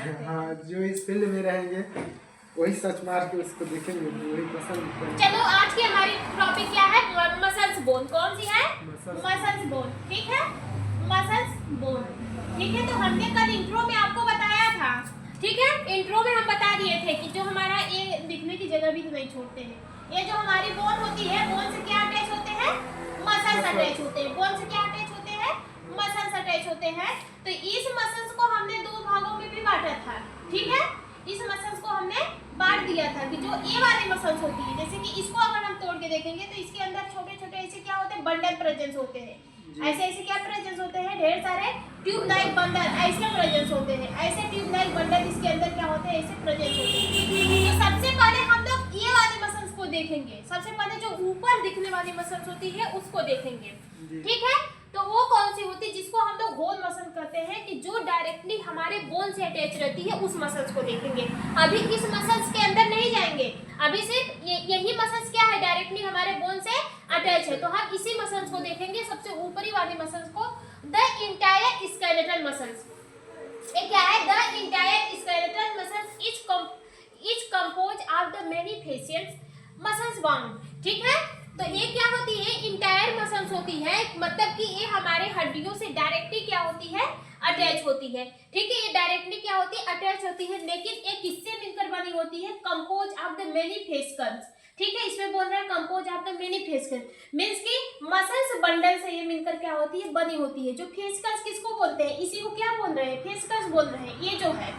रहे थे। हाँ, जो इस फील्ड में रहेंगे वही सच मार के उसको देखेंगे, वही पसंद करेंगे। चलो आज की हमारी टॉपिक क्या है? Muscles bone. कौन सी है? Muscles bone. ठीक है, मसल्स बोन। ठीक है, तो हमने कल इंट्रो में आपको बताया था। ठीक है, इंट्रो में हम बता दिए थे कि जो हमारा ये दिखने की जगह भी नहीं छोड़ते हैं, ये जो हमारी बोन होती है, बोन से क्या अटैच होते हैं? मसल्स अटैच होते हैं। बोन से क्या अटैच होते हैं? मसल्स अटैच होते हैं। तो इस मसल्स को हमने दो भागों में भी बांटा था। ठीक है, इस मसल्स को हमने बांट दिया था कि जो ए वाली मसल्स होती है, जैसे कि इसको अगर हम तोड़ के देखेंगे तो इसके अंदर छोटे छोटे ऐसे क्या होते हैं? बंडल प्रेजेंस होते हैं। ऐसे ऐसे क्या प्रेजेंस होते हैं? ढेर सारे ट्यूब लाइक बंडल ऐसे प्रेजेंस होते हैं। ऐसे ट्यूब लाइक बंडल इसके अंदर क्या होते हैं? ऐसे प्रेजेंस होते हैं। तो सबसे पहले हम लोग ये वाली मसल्स को देखेंगे। सबसे पहले जो ऊपर दिखने वाली मसल्स होती है उसको देखेंगे। ठीक है, तो वो कौन सी होती है? जिसको हम लोग होल मसल कहते हैं, कि जो डायरेक्टली हमारे बोन से अटैच रहती है, उस मसल्स को देखेंगे। अभी इस मसल्स के अंदर नहीं जाएंगे, अभी सिर्फ यही मसल्स क्या है? डायरेक्टली हमारे बोन से अटैच है, तो हम इसी मसल्स को देखेंगे। सबसे ऊपरी वाली मसल्स को द इंटायर स्केलेटल मसल्स। ये क्या है? The entire skeletal muscles etch compose of the many facial muscles bound. ठीक है, तो ये क्या होती है? इंटायर मसल्स होती है, मतलब कि ये हमारे हड्डियों से डायरेक्टली क्या होती है? अटैच होती है। ठीक है, ये डायरेक्टली क्या होती है? अटैच होती है, लेकिन ये किससे मिलकर बनी होती है? Compose of the many fascicles. ठीक है, इसमें बोल रहा है compose of the many fascicles, means कि मसल्स बंडल से ये मिलकर क्या होती है? बनी होती है। जो फेसिकल्स किसको बोलते हैं? इसी को क्या बोल रहे हैं? फेसिकल्स बोल रहे हैं। ये जो है,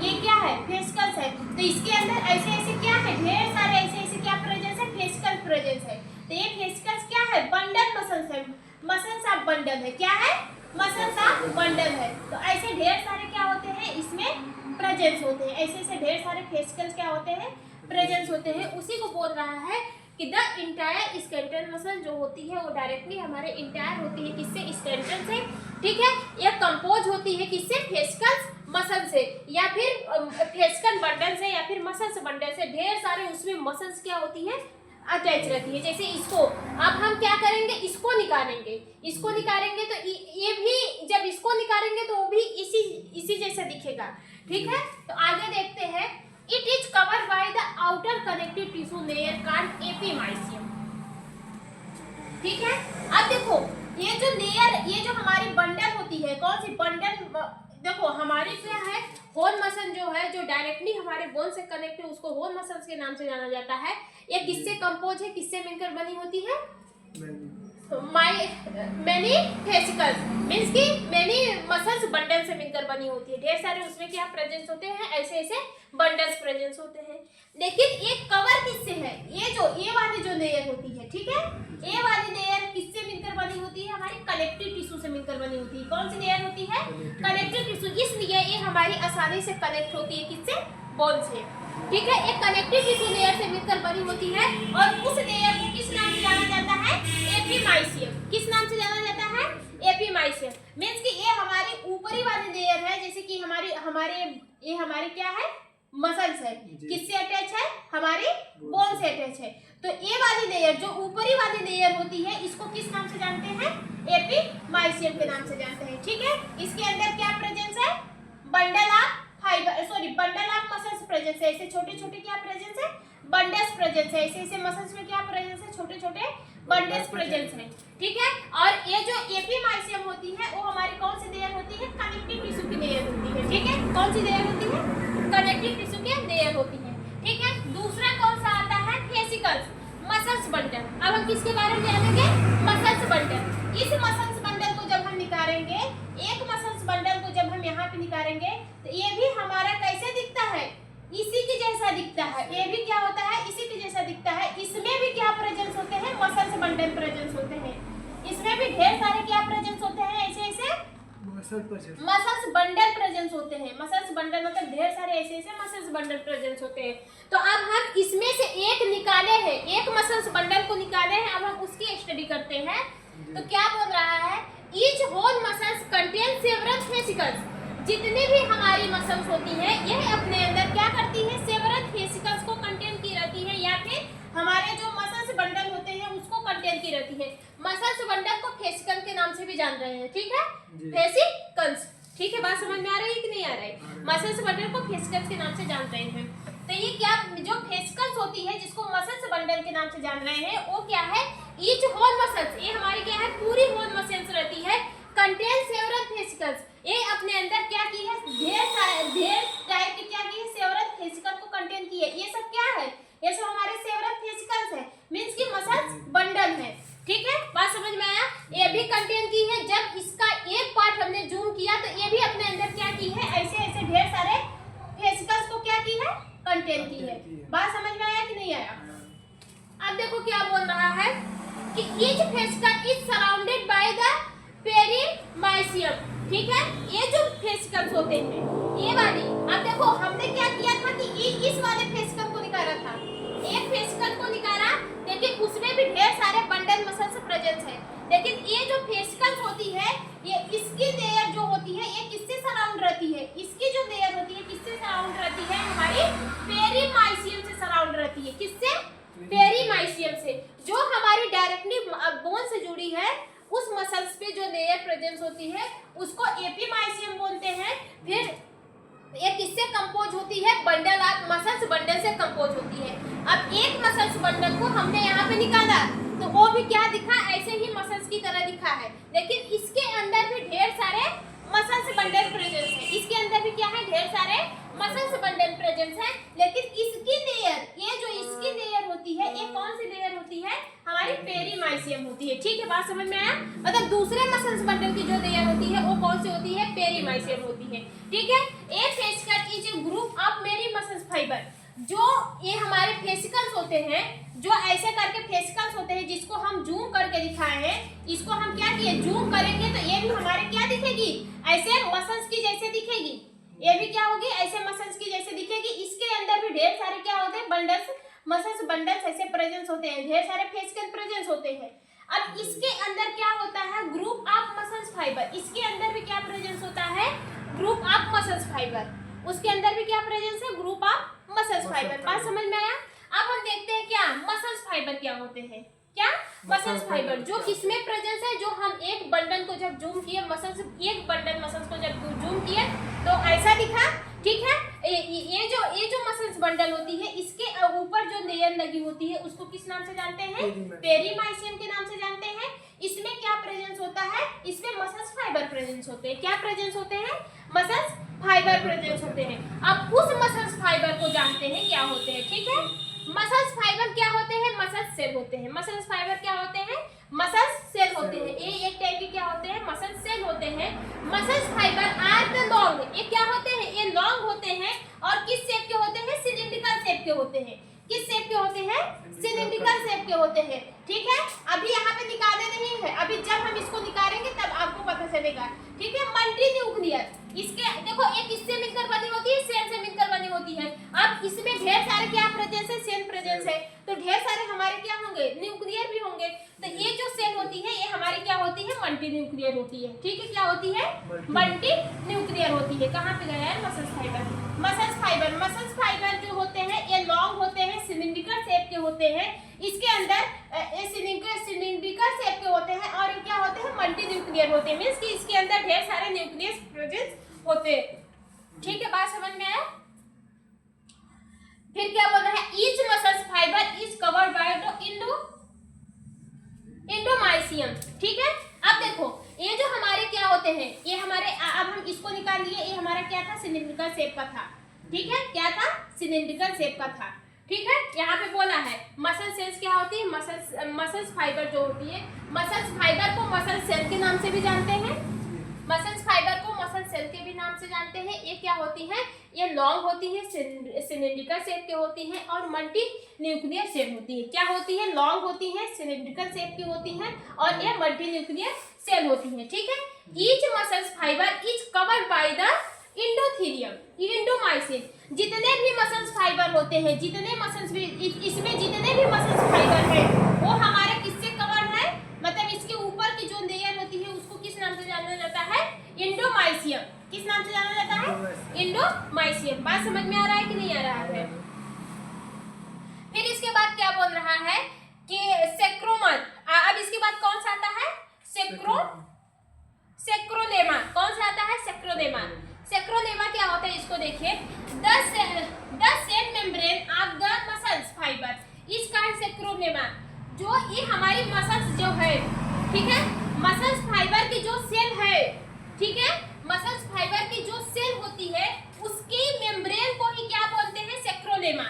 ये क्या है? फेसिकल्स है। तो इसके अंदर ऐसे ऐसे क्या है? ढेर सारे ऐसे ऐसे क्या प्रेजेंस है? फेसिकल प्रेजेंस है। तो ये फेसिकल्स क्या है? बंडल मसल्स है। मसल्स ऑफ बंडल है। क्या है? मसल्स ऑफ बंडल है। तो ऐसे ढेर सारे क्या होते हैं? इसमें प्रेजेंस होते हैं। ऐसे ऐसे ढेर सारे फेसिकल्स क्या होते हैं? प्रेजेंस होते हैं। उसी को बोल रहा है कि द इंटायर स्केलेटल मसल जो होती है वो डायरेक्टली हमारे इंटायर होती है, किससे? स्केलेटन से। ठीक है, ये कंपोज होती है किससे? फेसिकल्स मसल से, या फिर फेसिकल बंडल से, या फिर मसल्स बंडल से। ढेर सारे उसमें मसल्स क्या होती है? अटैच रहती है। जैसे इसको अब हम क्या करेंगे? इसको निकालेंगे। इसको निकालेंगे तो ये भी, जब इसको निकालेंगे तो वो भी इसी जैसा दिखेगा। ठीक है, तो आगे देखते हैं। It is covered by the outer connective tissue layer called epimysium. ठीक है, अब देखो ये जो लेयर, ये जो हमारी बंडल होती है, कौन सी बंडल? देखो हमारी क्या है? होल मसल जो है, जो डायरेक्टली हमारे बोन से कनेक्ट है, उसको होल मसल्स के नाम से जाना जाता है। ये किससे कंपोज है? किससे मिलकर बनी होती है? मैनी फेसिकल्स, मींस कि मैनी मसल्स बंडल से मिलकर बनी होती है। ढेर सारे उसमें क्या प्रेजेंस होते हैं? ऐसे ऐसे बंडल्स प्रेजेंस होते हैं। लेकिन ये कवर किससे है? ये जो ये वाली जो लेयर होती है, ठीक है, ये वाली लेयर किससे मिलकर बनी होती है? हमारी कनेक्टिव टिश्यू से मिलकर बनी होती है। कौन सी लेयर होती है? Connective tissue. इसलिए ये हमारी आसानी से कनेक्ट होती है किससे? बोन से। ठीक है, एक कनेक्टिव टिश्यू लेयर से मिलकर बनी होती है, और उस लेयर को किस नाम से जाना जाता है? एपिमाइसियम। किस नाम से जाना जाता है? एपिमाइसियम। मींस कि ये हमारी ऊपरी वाली लेयर है, जैसे कि ये हमारे क्या है? मसल्स है। किससे अटैच है? हमारी बोन से अटैच है। तो ये वाली लेयर, जो ऊपरी वाली लेयर होती है, इसको किस नाम से जानते हैं? एपिमाइसियम के नाम से जानते हैं। ठीक है, इसके अंदर क्या प्रेजेंस है? Bundle of fibre, sorry, bundle of muscles presence है। ऐसे छोटे छोटे क्या प्रेजेंस है? बंडल्स प्रेजेंस है। ऐसे ऐसे मसल्स में क्या प्रेजेंस है? छोटे छोटे बंडल्स प्रेजेंस है। ठीक है, और ये जो एपिमाइसियम होती है वो हमारी कौन सी लेयर होती है? कनेक्टिव टिश्यू की लेयर होती है। ठीक है, कौन सी लेयर होती है? कनेक्टिव टिश्यू की लेयर होती है। ठीक है, दूसरा कौन सा आता है? Fascicles, muscles bundle. अब हम किसके बारे में जानेंगे? Muscles bundle. इस मसल्स बंडल को जब हम निकालेंगे, एक मसल्स बंडल को जब हम यहाँ पे निकालेंगे, तो ये भी हमारा कैसे दिखता है? इसी के जैसा दिखता है। ये भी क्या होता है? इसी के जैसा दिखता है। इसमें भी क्या प्रेजेंस होते हैं? मसल्स बंडल प्रेजेंस होते हैं। इसमें भी ढेर सारे क्या प्रेजेंस होते हैं? ऐसे ऐसे मसल्स बंडल प्रेजेंस होते हैं। मसल्स बंडल मतलब ढेर सारे ऐसे ऐसे मसल्स बंडल प्रेजेंस होते हैं। तो अब हम इसमें से एक निकाले हैं, एक मसल्स बंडल को निकाले हैं, अब हम उसकी स्टडी करते हैं। तो क्या बोल रहा है? Each whole muscles contain several fascicles. जितनी भी हमारी मसल्स होती है, यह अपने अंदर क्या करती है? सेवरल फेसिकल्स को कंटेन की रहती है, या फिर हमारे जो मसल्स बंडल होते हैं उसको कंटेन की रहती है। मसल्स बंडल को फेसिकल के नाम से भी जान रहे हैं। ठीक है, फेसिकल्स। ठीक है, बात समझ में आ रही है कि नहीं आ रही है? मसल्स बंडल को फेसिकल्स के नाम से जान रहे हैं। तो ये क्या जो फेसिकल्स होती है जिसको मसल्स बंडल के नाम से जान रहे हैं वो क्या है, ईच होल मसल्स, ये हमारी क्या है पूरी होल मसल्स रहती है, कंटेन सेवरल फेसिकल्स, ये अपने अंदर क्या की है ढेर टाइप की क्या की है सेवरल फेसिकल को कंटेन की है। ये सब क्या है, ये सब हमारे सेवरल फेसिकल्स है, मींस की मसल्स बंडल है। ठीक है, बात समझ में आया। ये भी कंटेन की है, जब इसका एक पार्ट हमने जूम किया तो ये भी अपने अंदर क्या की है ऐसे ऐसे ढेर सारे फेसिकल्स को क्या की है कंटेन की है। बात समझ में आया कि नहीं आया। अब देखो क्या बोल रहा है कि each fascicle is surrounded by the perimysium. ठीक है, ये जो फेसिकल्स होते हैं ये वाली, अब देखो हमने क्या किया था कि इस वाले फेसिकल को निकाला था, एक फेसिकल को निकाला, लेकिन उसमें भी ढेर सारे बंडल मसल्स प्रेजेंस है, लेकिन ये जो फेसिकल्स होती है ये इसकी लेयर जो होती है ये किससे सराउंड रहती है, इसकी जो लेयर होती है किससे सराउंड रहती है, हमारी पेरीमाइसियम से सराउंड रहती है। किससे, पेरीमाइसियम से, जो हमारी डायरेक्टली बोन से जुड़ी है उस मसल्स पे जो लेयर प्रेजेंस होती है उसको एपीमाइसियम बोलते हैं। फिर ये किससे कंपोज होती है, बंडल ऑफ मसल्स बंडल से कंपोज होती है। अब एक मसल्स बंडल को हमने यहाँ पे निकाला तो वो भी क्या दिखा, ऐसे ही मसल्स की तरह दिखा है, लेकिन इसके अंदर भी ढेर सारे मसल्स बंडल प्रेजेंस है, इसके अंदर भी क्या है ढेर सारे मसल्स बंडल प्रेजेंस है, लेकिन इसकी लेयर, ये जो इसकी लेयर होती है ये कौन सी लेयर होती है, हमारी पेरीमाइसियम होती है। ठीक है, बात समझ में आया। मतलब दूसरे मसल्स बंडल की जो लेयर होती है वो कौन सी होती है, पेरीमाइसियम होती है। ठीक है, a fascicle is a group of many muscles fibre, जो ये हमारे फेसिकल्स होते हैं, जो ऐसे करके फेसिकल्स होते हैं जिसको हम जूम करके दिखाए हैं, इसको हम क्या किए जूम करेंगे तो ये भी हमारे क्या दिखेगी, ऐसे मसल्स की जैसे दिखेगी, ये भी क्या होगी ऐसे मसल्स की जैसे दिखेगी। इसके अंदर भी ढेर सारे क्या होते हैं बंडल्स, मसल्स बंडल्स ऐसे प्रेजेंस होते हैं, ढेर सारे फेसिकल प्रेजेंस होते हैं। अब इसके अंदर क्या होता है, ग्रुप ऑफ मसल्स फाइबर, इसके अंदर भी क्या प्रेजेंस होता है, ग्रुप ऑफ मसल्स फाइबर, उसके अंदर भी क्या प्रेजेंस है, ग्रुप ऑफ मसल्स फाइबर। बात समझ में आया। अब हम देखते हैं क्या मसल्स फाइबर क्या होते हैं, क्या मसल्स फाइबर जो किसमें प्रेजेंस है, जो हम एक बंडल को जब जूम किए मसल्स, एक बंडल मसल्स को जब जूम किए तो ऐसा दिखा। ठीक है, ये जो मसल्स बंडल होती है इसके ऊपर जो लेयर लगी होती है उसको किस नाम से जानते हैं, पेरीमाइसियम के नाम से जानते हैं। इसमें क्या प्रेजेंस होता है, इसमें मसल्स फाइबर प्रेजेंस होते हैं, क्या प्रेजेंस होते हैं, मसल्स फाइबर प्रेजेंस होते हैं। अब उस मसल्स फाइबर को जानते हैं क्या होते हैं। ठीक है, मसल्स फाइबर क्या होते हैं, मसल्स सेल होते हैं। मसल्स फाइबर क्या होते हैं, मसल्स सेल होते हैं। ये एक टाइप के क्या होते हैं, मसल्स सेल होते हैं। Muscles fibre are the long, ये क्या होते हैं, ये लॉन्ग होते हैं और किस शेप के होते हैं, सिलिंड्रिकल शेप के होते हैं। किस शेप के होते हैं, सिलिंड्रिकल शेप के होते हैं। ठीक है, अभी यहाँ पे निकाले नहीं है, अभी जब हम इसको निकालेंगे तब आपको पता चलेगा। ठीक है, मल्टी न्यूक्लियर, इसके देखो एक इससे मिलकर बनी होती है, सेल से मिलकर बनी होती है। अब इसमें ढेर सारे क्या प्रेजेंस है, सेल प्रेजेंस है, तो ढेर सारे हमारे क्या होंगे, न्यूक्लियर भी होंगे। तो ये जो सेल होती है ये हमारी क्या होती है, मल्टी न्यूक्लियर होती है। ठीक है, क्या होती है, मल्टी न्यूक्लियर होती है। कहाँ पे गया है muscles fibre, muscles fibre, muscles fibre जो होते हैं ये लॉन्ग होते हैं, सिलिंड्रिकल शेप के होते हैं। इसके अंदर सिलिंड्रिकल शेप के होते हैं और क्या होते हैं, मल्टी न्यूक्लियर होते हैं, मींस कि इसके अंदर ढेर सारे न्यूक्लियस प्रेजेंस होते हैं। ठीक है, बात समझ में आया। फिर क्या बोल रहा है, each muscles fibre is covered by endomysium. ठीक है, अब देखो ये जो हमारे क्या होते हैं, ये हमारे अब हम इसको निकाल लिए, ये हमारा क्या था, सिलिंड्रिकल शेप का था। ठीक है, क्या था, सिलिंड्रिकल शेप का था। ठीक है, यहाँ पे बोला है मसल सेल्स क्या होती है, मसल्स फाइबर जो होती है, मसल्स फाइबर को मसल सेल के नाम से भी जानते हैं, मसल्स फाइबर को मसल सेल के भी नाम से जानते हैं। ये क्या होती है, ये लॉन्ग होती है, सिलिंड्रिकल शेप के होती हैं और मल्टी न्यूक्लियर शेप होती है। क्या होती है, लॉन्ग होती है, सिलिंड्रिकल शेप की होती हैं और ये मल्टी न्यूक्लियर सेल होती है। ठीक है, each muscles fibre is covered by the endothelium, endomysium. जितने भी मसल्स फाइबर होते हैं, जितने मसल्स भी इसमें जितने भी मसल्स फाइबर है वो हमारे किससे कवर है, मतलब इसके ऊपर की जो लेयर होती है उसको किस नाम से जाना जाता है, इंडोमाइसियम। किस नाम से जाना जाता है, इंडोमाइसियम। बात समझ में आ रहा है कि नहीं आ रहा है। फिर इसके बाद क्या बोल रहा है कि सेक्रोमर, अब इसके बाद कौन सा आता है, सेक्रोलेमा। कौन सा आता है, सेक्रोलेमा। सेक्रोलेमा क्या होता है इसको देखिए। The cell membrane of the muscles fibre is called sarcolemma. जो ये हमारी मसल्स जो है, ठीक है, मसल्स फाइबर की जो सेल है, ठीक है, मसल्स फाइबर की जो सेल होती है उसकी मेम्ब्रेन को ही क्या बोलते हैं, सेक्रोलेमा।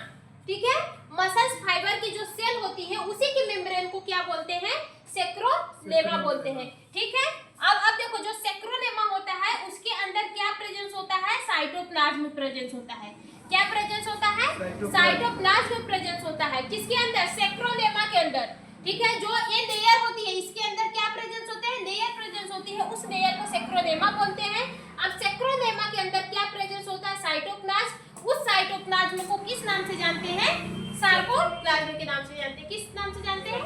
ठीक है, मसल्स फाइबर की जो सेल होती है उसी की मेम्ब्रेन को क्या बोलते हैं, सेक्रोलेमा बोलते हैं। ठीक है, अब देखो जो सेक्रोलेमा होता है उसके अंदर क्या प्रेजेंस होता है, साइटोप्लाज्म प्रेजेंस होता है। क्या प्रेजेंस होता है, साइटोप्लाज्म प्रेजेंस होता है। किसके अंदर, सेक्रोलेमा के अंदर। ठीक है, जो ये लेयर होती है इसके अंदर क्या प्रेजेंस होते हैं, लेयर प्रेजेंस होती है, उस लेयर को सेक्रोलेमा बोलते हैं। अब सेक्रोलेमा के अंदर क्या प्रेजेंस होता है, साइटोप्लाज्म। उस साइटोप्लाज्म को किस नाम से जानते हैं, सार्कोप्लाज्म के नाम से जानते हैं। किस नाम से जानते हैं,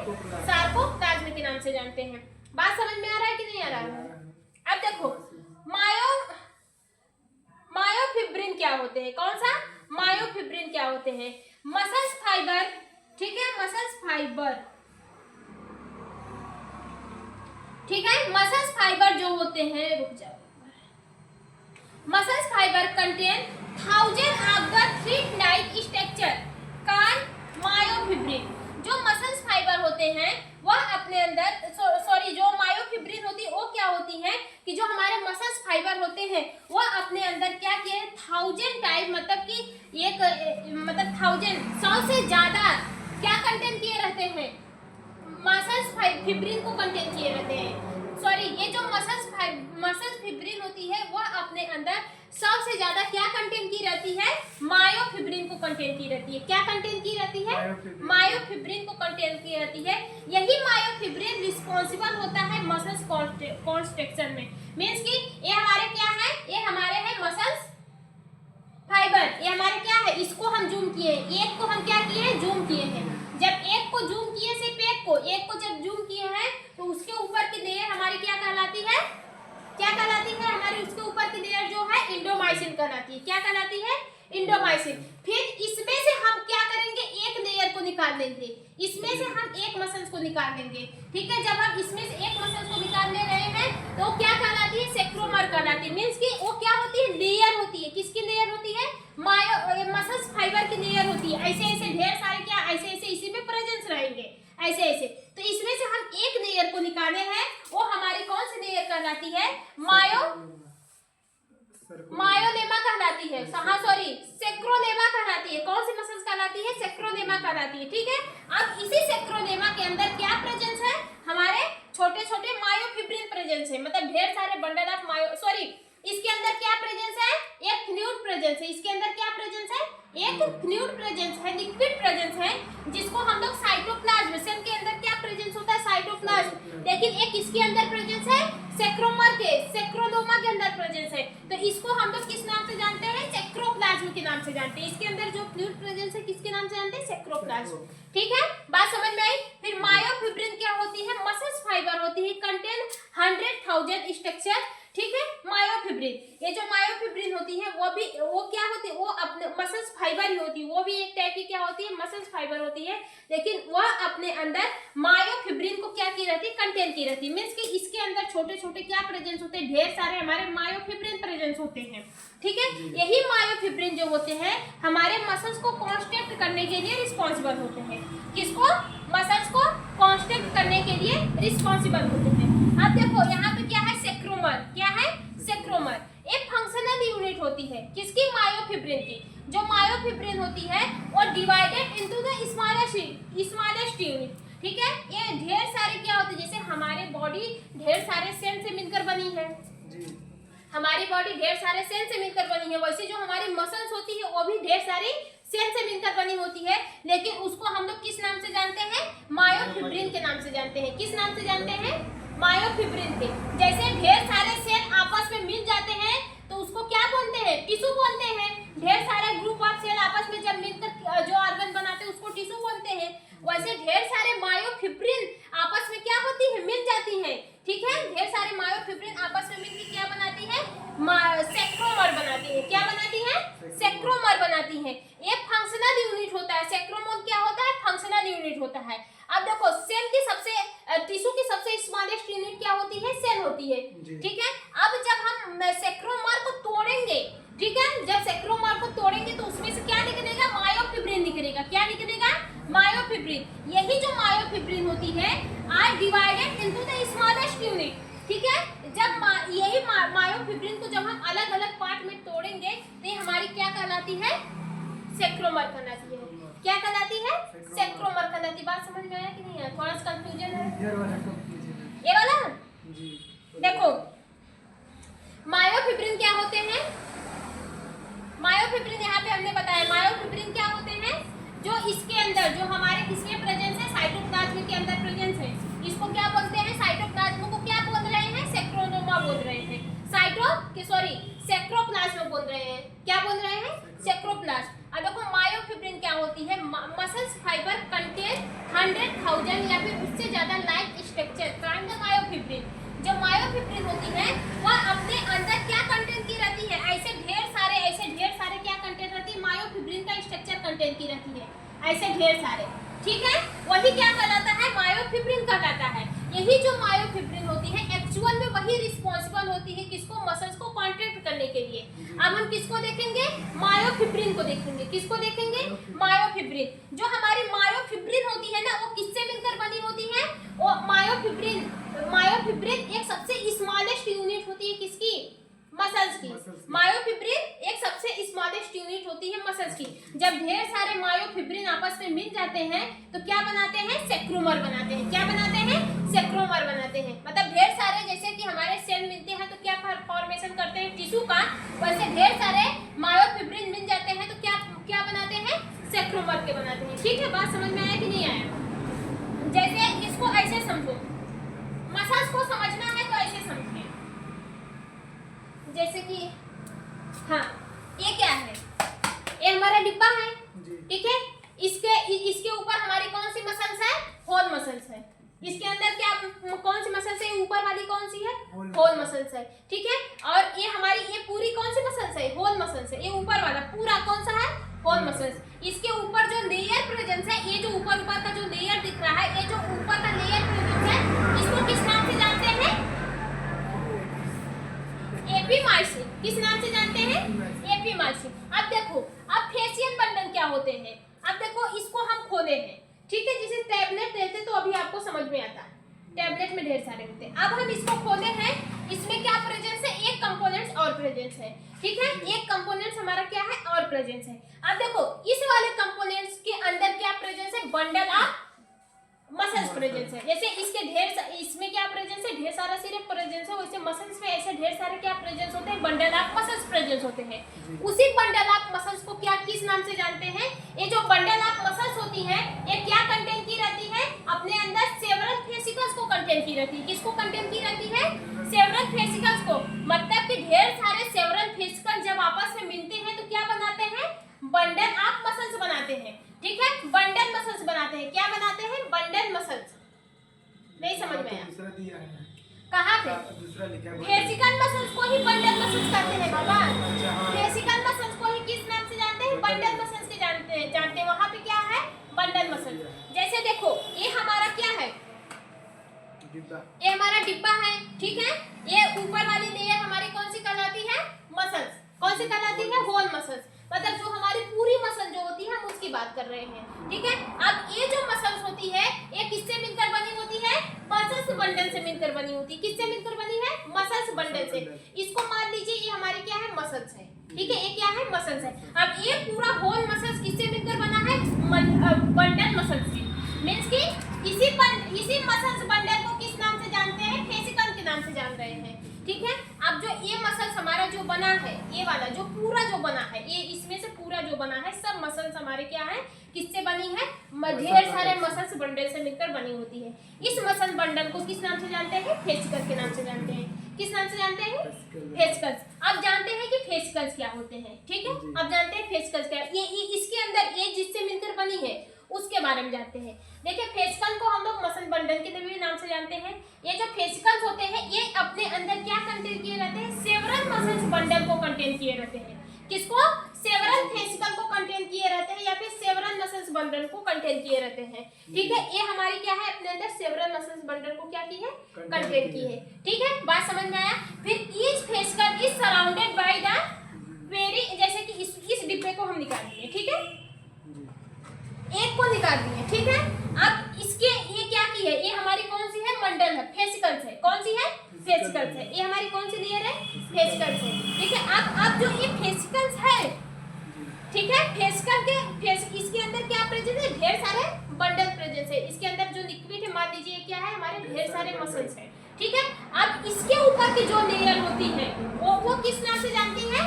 सार्कोप्लाज्म के नाम से जानते हैं। बात समझ में आ रहा है कि नहीं आ रहा है? अब देखो मायोफिब्रिन क्या होते हैं, कौन सा, मायोफिब्रिन क्या होते हैं, मसल्स फाइबर। ठीक है, मसल्स फाइबर, ठीक है, मसल्स फाइबर जो होते हैं, रुक जाओ, muscles fibre contain thousand of the thread like structure called myofibril. जो मसल्स फाइबर होते हैं वह अपने अंदर जो मायोफिब्रिन होती है वो क्या होती है कि जो हमारे मसल्स फाइबर होते हैं वह अपने अंदर क्या किए, 1000 टाइप, मतलब कि एक मतलब 1000 से ज्यादा क्या कंटेंट किए रहते हैं, मसल्स फिब्रिन को कंटेन किए रहते हैं। ये जो मसल्स फिब्रिन होती है वह अपने अंदर 100 से ज्यादा क्या कंटेन की रहती है, मायोफिब्रिन को कंटेन की रहती है। क्या कंटेन की रहती है, मायोफिब्रिन को कंटेन की रहती है। यही मायोफिब्रिन रिस्पॉन्सिबल होता है मसल्स कॉन्ट्रैक्शन में। मींस कि ये हमारे क्या है, ये हमारे हैं मसल्स फाइबर, ये हमारे क्या है, इसको हम जूम किए, एक को हम क्या किए, जूम किए हैं। जब एक को जूम किए, सिर्फ एक को जब जूम किए हैं तो उसके ऊपर की लेयर हमारी क्या कहलाती है, क्या कहलाती है, हमारी उसके ऊपर की लेयर जो है इंडोमाइसिन कहलाती है। क्या कहलाती है, इंडोमाइसिन। फिर इसमें से हम क्या करेंगे, एक लेयर को निकाल लेंगे, इसमें से हम एक मसल्स को निकाल लेंगे। ठीक है, जब हम इसमें से एक मसल्स को निकाल ले रहे हैं तो क्या कहलाती है, सेक्रोमर कहलाती है। मींस कि वो क्या होती है, लेयर होती है। किसकी लेयर होती है, मसल्स फाइबर की लेयर होती है। ऐसे ऐसे ढेर सारे क्या, ऐसे ऐसे इसी में प्रेजेंस रहेंगे, ऐसे ऐसे। तो इसमें से हम एक लेयर को निकाले हैं, वो हमारी कौन सी लेयर कहलाती है, मायोलेमा कहलाती है। हाँ सॉरी, सेक्रोलेमा कहलाती है। कौन सी मसल्स कहलाती है, सेक्रोलेमा कहलाती है। ठीक है, अब इसी सेक्रोलेमा के अंदर क्या प्रेजेंस है, हमारे छोटे छोटे मायोफिब्रिन प्रेजेंस है, मतलब ढेर सारे बंडल ऑफ इसके अंदर क्या प्रेजेंस है, एक फ्लूइड प्रेजेंस है। इसके अंदर क्या प्रेजेंस है, एक फ्लूइड प्रेजेंस है, लिक्विड प्रेजेंस है, जिसको हम लोग साइटोप्लाज्म, सेल के अंदर क्या प्रेजेंस होता है, साइटोप्लाज्म। लेकिन एक इसके अंदर प्रेजेंस है सेक्रोमर के, सेक्रोलोमा के अंदर प्रेजेंस है। तो इसको हम लोग किस नाम से जानते हैं, सेक्रोप्लाज्म के नाम से जानते हैं। इसके अंदर जो फ्लूइड प्रेजेंस है किसके नाम से जानते हैं, सेक्रोप्लाज्म। ठीक है, बात समझ में आई। फिर मायोफिब्रिन क्या होती है, मसल्स फाइबर होती है, कंटेन 100,000 स्ट्रक्चर। ठीक है, मायोफिब्रिन, ये जो मायोफिब्रिन होती है वो क्या होती है, वो अपने मसल्स फाइबर ही होती है। वो भी एक टाइप की क्या होती है, मसल्स फाइबर होती है, लेकिन वह अपने अंदर मायोफिब्रिन को क्या की रहती है, कंटेन की रहती है। मींस कि इसके अंदर छोटे छोटे क्या प्रेजेंस होते हैं, ढेर सारे हमारे मायोफिब्रिन प्रेजेंस होते हैं। ठीक है, यही मायोफिब्रिन जो होते हैं हमारे मसल्स को कॉन्स्ट्रक्ट करने के लिए रिस्पॉन्सिबल होते हैं। किसको, मसल्स को कॉन्स्ट्रक्ट करने के लिए रिस्पॉन्सिबल होते हैं। अब देखो यहाँ पे क्या है, सेक्रोमर। क्या है, सेक्रोमर एक फंक्शनल यूनिट होती है, किसकी, मायोफिब्रिन की। जो मायोफिब्रिन होती है वो divided into the smallest unit. ठीक है, ये ढेर सारे क्या होते हैं, जैसे हमारे बॉडी ढेर सारे सेल से मिलकर बनी है, हमारी बॉडी ढेर सारे सेल से मिलकर बनी है, वैसे जो हमारी मसल्स होती है वो भी ढेर सारी सेल से मिलकर बनी होती है। लेकिन उसको हम लोग किस नाम से जानते हैं, मायोफिब्रिन के नाम से जानते हैं। किस नाम से जानते हैं, मायोफिब्रिन के। जैसे ढेर सारे सेल आपस में मिल जाते हैं तो उसको क्या बोलते हैं, टिश्यू बोलते हैं। ढेर सारे ग्रुप ऑफ सेल आपस में जब मिलकर जो ऑर्गन बनाते हैं उसको टिश्यू बोलते हैं। वैसे ढेर सारे मायोफिब्रिन आपस में क्या होती है, मिल जाती है। ठीक है, ढेर सारे मायोफिब्रिन आपस में मिलकर क्या बनाती है, सेक्रोमर बनाती है। क्या बनाती है, सेक्रोमर बनाती है। एक फंक्शनल यूनिट होता है, सेक्रोमर क्या होता है, फंक्शनल यूनिट होता है। अब देखो सेल की टिश्यू की सबसे स्मॉलेस्ट यूनिट क्या होती है, सेल होती है। ठीक है, अब जब हम सेक्रोमर को तोड़ेंगे मायोफिब्रिन, यही जो मायोफिब्रिन होती है are divided into the smallest unit. ठीक है, जब यही मायोफिब्रिन को जब हम अलग अलग पार्ट में तोड़ेंगे तो ये हमारी क्या कहलाती है, सेक्रोमर कहलाती है। क्या कहलाती है, सेक्रोमर कहलाती। बात समझ में आया कि नहीं आया, थोड़ा सा कंफ्यूजन है ये वाला जी। देखो मायोफिब्रिन क्या होते हैं, मायोफिब्रिन यहाँ पे हमने बताया मायोफिब्रिन क्या होते हैं, जो इसके अंदर जो हमारे किसके प्रेजेंस है, साइटोप्लाज्म के अंदर प्रेजेंस है। इसको क्या बोलते हैं, साइटोप्लाज्म को क्या बोल रहे हैं, सेक्रोनोमा बोल रहे हैं, सेक्रोप्लाज्म बोल रहे हैं। क्या बोल रहे हैं, सेक्रोप्लाज्म। अब देखो मायोफिब्रिन क्या होती है, मसल्स फाइबर कंटेन 100,000 या फिर उससे ज्यादा लाइक स्ट्रक्चर काइंड ऑफ मायोफिब्रिन। जो मायोफिब्रिन होती है वह अपने अंदर क्या कंटेंट की रहती है, ऐसे ढेर सारे क्या कंटेंट रहती है, मायोफिब्रिन का स्ट्रक्चर कंटेंट की रहती है, ऐसे ढेर सारे। ठीक है, वही क्या कहलाता है, मायोफिब्रिन कहलाता है। यही जो मायोफिब्रिन होती है एक्चुअल में वही रिस्पॉन्सिबल होती है किसको, मसल्स को कॉन्ट्रैक्ट करने के लिए। अब हम किसको देखेंगे, मायोफिब्रिन को देखेंगे। किसको देखेंगे, मायोफिब्रिन। जो हमारी मायोफिब्रिन होती है ना वो किससे मिलकर बनी होती है, वो मायोफिब्रिन एक सबसे स्मॉलेस्ट यूनिट होती है किसकी, मसल्स की। मायोफिब्रिन एक सबसे स्मॉलेस्ट यूनिट होती है मसल्स की। जब ढेर सारे मायोफिब्रिन आपस में मिल जाते हैं तो क्या बनाते हैं, सेक्रोमर बनाते हैं। क्या बनाते हैं, सेक्रोमर बनाते हैं। मतलब ढेर सारे, जैसे कि हमारे सेल मिलते हैं तो क्या फॉर्मेशन करते हैं टिश्यू का, वैसे ढेर सारे मायोफिब्रिन मिल जाते हैं तो क्या बनाते हैं, सेक्रोमर के बनाते हैं। ठीक है, बात समझ में आया कि नहीं आया। जैसे इसको ऐसे समझो, मसल्स को समझना है तो ऐसे समझिए, जैसे कि हाँ ये क्या है, ये हमारा डिब्बा है। ठीक है, इसके ऊपर हमारी कौन सी मसल्स है, होल मसल्स है। इसके अंदर क्या कौन सी मसल्स है, ऊपर वाली कौन सी है, होल मसल्स है। ठीक है, और ये हमारी ये पूरी कौन सी मसल्स है, होल मसल्स है। ये ऊपर वाला पूरा कौन सा है, होल मसल्स। इसके ऊपर जो लेयर प्रेजेंस है, ये जो ऊपर का जो लेयर दिख रहा है, ये जो ऊपर का लेयर प्रेजेंस है, इसको किस नाम से जानते हैं, एपिमाइसिन। किस नाम से जानते हैं, एपिमाइसिन। अब देखो, अब फेशियल बंडल क्या होते हैं। अब देखो इसको हम खोले हैं, ठीक है, जैसे टैबलेट रहते तो अभी आपको समझ में आता है, टैबलेट में ढेर सारे होते हैं। अब हम इसको खोले हैं, इसमें क्या प्रेजेंस है, एक कंपोनेंट्स और प्रेजेंस है। ठीक है, एक कंपोनेंट्स हमारा क्या है, और प्रेजेंस है। अब देखो इस वाले कंपोनेंट्स के अंदर क्या प्रेजेंस है, बंडल ऑफ मसल्स प्रेजेंस है। जैसे इसके इसमें क्या प्रेजेंस है, ढेर सारा सिर्फ प्रेजेंस है, वैसे मसल्स में ऐसे ढेर सारे क्या प्रेजेंस होते हैं, बंडल ऑफ मसल्स प्रेजेंस होते हैं। उसी बंडल ऑफ मसल्स को क्या किस नाम से जानते हैं, ये जो बंडल ऑफ मसल्स होती है ये क्या कंटेंट की रहती है, अपने अंदर सेवरल फेसिकल्स को कंटेंट की रहती है। किसको कंटेंट की रहती है, सेवरल फेसिकल्स को। मतलब कि ढेर सारे सेवरल फेसिकल जब आपस में मिलते हैं तो क्या बनाते हैं, बंडल ऑफ मसल्स बनाते हैं। ठीक है, बंडल मसल्स बनाते हैं। क्या बनाते हैं, बंडल मसल्स। नहीं समझ में आया, दूसरा दिया है कहाँ पे, दूसरा लिखा है, फेसिकल मसल्स को ही बंडल मसल्स कहते हैं बाबा। फेसिकल मसल्स को ही किस नाम से जानते हैं, बंडल मसल्स के जानते हैं। वहाँ पे क्या है, बंडल मसल्स। जैसे देखो ये हमारा क्या है, डिब्बा, ये हमारा डिब्बा है। ठीक है, ये ऊपर वाली लेयर हमारी कौन सी कहलाती है, मसल्स। कौन सी कहलाती है, होल मसल्स। मतलब जो हमारी पूरी मसल जो होती है हम उसकी बात कर रहे हैं। ठीक है, अब ये जो मसल्स होती है ये किससे मिलकर बनी होती है, मसल्स बंडल से मिलकर बनी होती है। किससे मिलकर बनी है, मसल्स बंडल से। इसको मान लीजिए ये हमारी क्या है, मसल्स है। ठीक है, ये क्या है, मसल्स है। अब ये पूरा होल मसल्स किससे मिलकर बना है, बंडल मसल्स से। मींस कि इसी मसल्स बंडल को किस नाम से जानते हैं, फेसिकल के नाम से जान रहे हैं। ठीक है, अब जो ये मसल्स हमारा जो बना है, ये वाला जो पूरा जो बना है, ये इसमें से पूरा जो बना है सब मसल्स हमारे क्या है, किससे बनी है, ढेर सारे मसल्स बंडल से मिलकर बनी होती है। इस मसल बंडल को किस नाम से जानते हैं, फेसिकल के नाम से जानते हैं। किस नाम से जानते हैं, फेसिकल्स। अब जानते हैं कि फेसिकल्स क्या होते हैं। ठीक है, अब जानते हैं फेसिकल्स क्या है। ये इसके अंदर ये जिससे मिलकर बनी है उसके बारे में जानते हैं। देखिए फेसिकल को हम लोग मसल बंडल के भी नाम से जानते हैं। ये जो फेसिकल्स होते हैं ये अपने अंदर क्या कंटेन किए रहते हैं, सेवरल मसल्स बंडल को कंटेन किए रहते हैं। किसको, सेवरल फेसिकल को कंटेन किए रहते हैं या फिर सेवरल मसल्स बंडल को कंटेन किए रहते हैं। ठीक है, ये हमारी क्या है, अपने अंदर सेवरल मसल्स बंडल को क्या की है, कंटेन की है। ठीक है, बात समझ में आया। फिर each fascicle is surrounded by the very, जैसे कि इस डिब्बे को हम निकाल दिए। ठीक है, एक को निकाल दिए। ठीक है, फेसिकल्स है। कौन सी है? फेसिकल्स है। ये हमारी कौन सी लेयर है? फेसिकल्स है। ठीक है, अब जो ये फेसिकल्स है, ठीक है, फेसिकल के इसके अंदर क्या प्रेजेंट है? ढेर सारे बंडल प्रेजेंट है। इसके अंदर जो लिक्विड है, मान लीजिए क्या है, हमारे ढेर सारे मसल्स है। ठीक है, अब इसके ऊपर की जो लेयर होती है वो किस नाम से जानती है?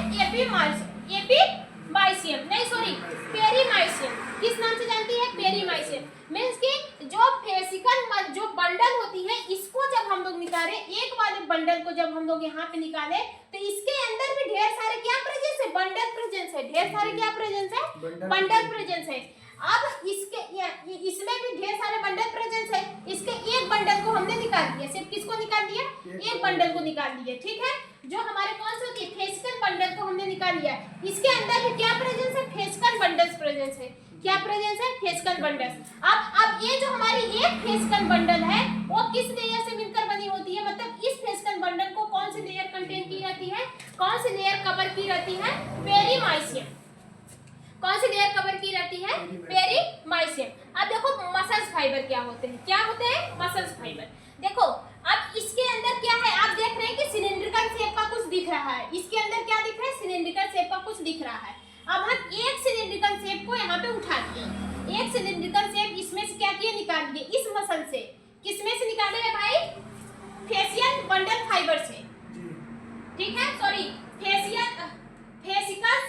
एपीमाइसियम, नहीं सॉरी, पेरीमाइसियम। किस नाम से जानती है? पेरीमाइसियम। मींस कि जो फेसिकल जो बंडल होती है, इसको जब हम लोग निकाले, एक वाले बंडल को जब हम लोग यहाँ पे निकाले, तो इसके अंदर भी ढेर सारे क्या प्रेजेंस है? बंडल प्रेजेंस है। ढेर सारे क्या प्रेजेंस है? बंडल प्रेजेंस है। अब इसमें भी ढेर सारे बंडल प्रेजेंस है। इसके एक बंडल को हमने निकाल दिया। सिर्फ किसको निकाल दिया? एक बंडल को निकाल दिया। ठीक है, जो हमारे कौन सी होती है? फेसिकल बंडल को हमने निकाल लिया। इसके अंदर भी क्या प्रेजेंस है? फेसिकल बंडल्स प्रेजेंस है। क्या प्रेजेंस है? Fascicle bundles. अब ये जो हमारी एक फेसिकल बंडल है, वो किस लेयर से मिलकर बनी होती है? मतलब इस फेसिकल बंडल को कौन सी लेयर कंटेन की रहती है? कौन सी लेयर कवर की रहती है? पेरीमाइसियम। कौन सी लेयर कवर की रहती है? पेरीमाइसियम। अब देखो मसल्स फाइबर क्या होते हैं? क्या होते हैं? Muscles fibre. देखो अब इसके अंदर क्या है? आप देख रहे हैं कि सिलिंड्रिकल शेप का कुछ दिख रहा है। इसके अंदर क्या दिख रहा है? सिलिंड्रिकल शेप का कुछ दिख रहा है। अब हम एक सिलिंड्रिकल शेप को यहाँ पे उठा दिए। एक सिलिंड्रिकल शेप इसमें से क्या किए? निकाल दिए। इस मसल से, किसमें से निकाले हैं भाई? फेशियल बंडल फाइबर से। ठीक है, सॉरी, फेसिकल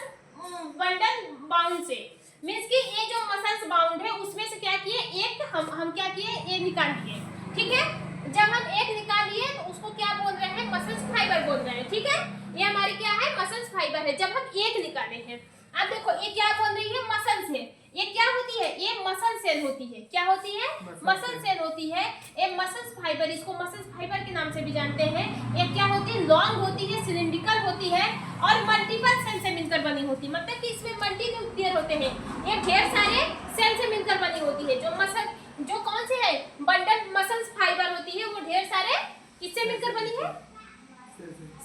बंडल बाउंड से। मींस कि ये जो मसल्स बाउंड है, उसमें से क्या किए? एक हम क्या किए? ये निकाल दिए। ठीक है, जब हम एक निकाल लिए तो उसको क्या बोल रहे हैं? मसल्स फाइबर बोल रहे हैं। ठीक है, ये हमारी क्या है? मसल्स फाइबर है। जब हम एक निकाले हैं, अब देखो ये क्या बोल रही है? मसल्स है। ये क्या होती है? ये मसल सेल होती है। क्या होती है? मसल सेल होती है। ये मसल्स फाइबर, इसको मसल्स फाइबर के नाम से भी जानते हैं। ये क्या होती है? लॉन्ग होती है, सिलिंड्रिकल होती है और मल्टीपल सेल से मिलकर बनी होती है। मतलब कि इसमें मल्टी न्यूक्लियर होते हैं। ये ढेर सारे सेल से मिलकर बनी होती है। जो मसल, जो कौन से है? बंडल मसल्स फाइबर होती है, वो ढेर सारे किससे मिलकर बनी है?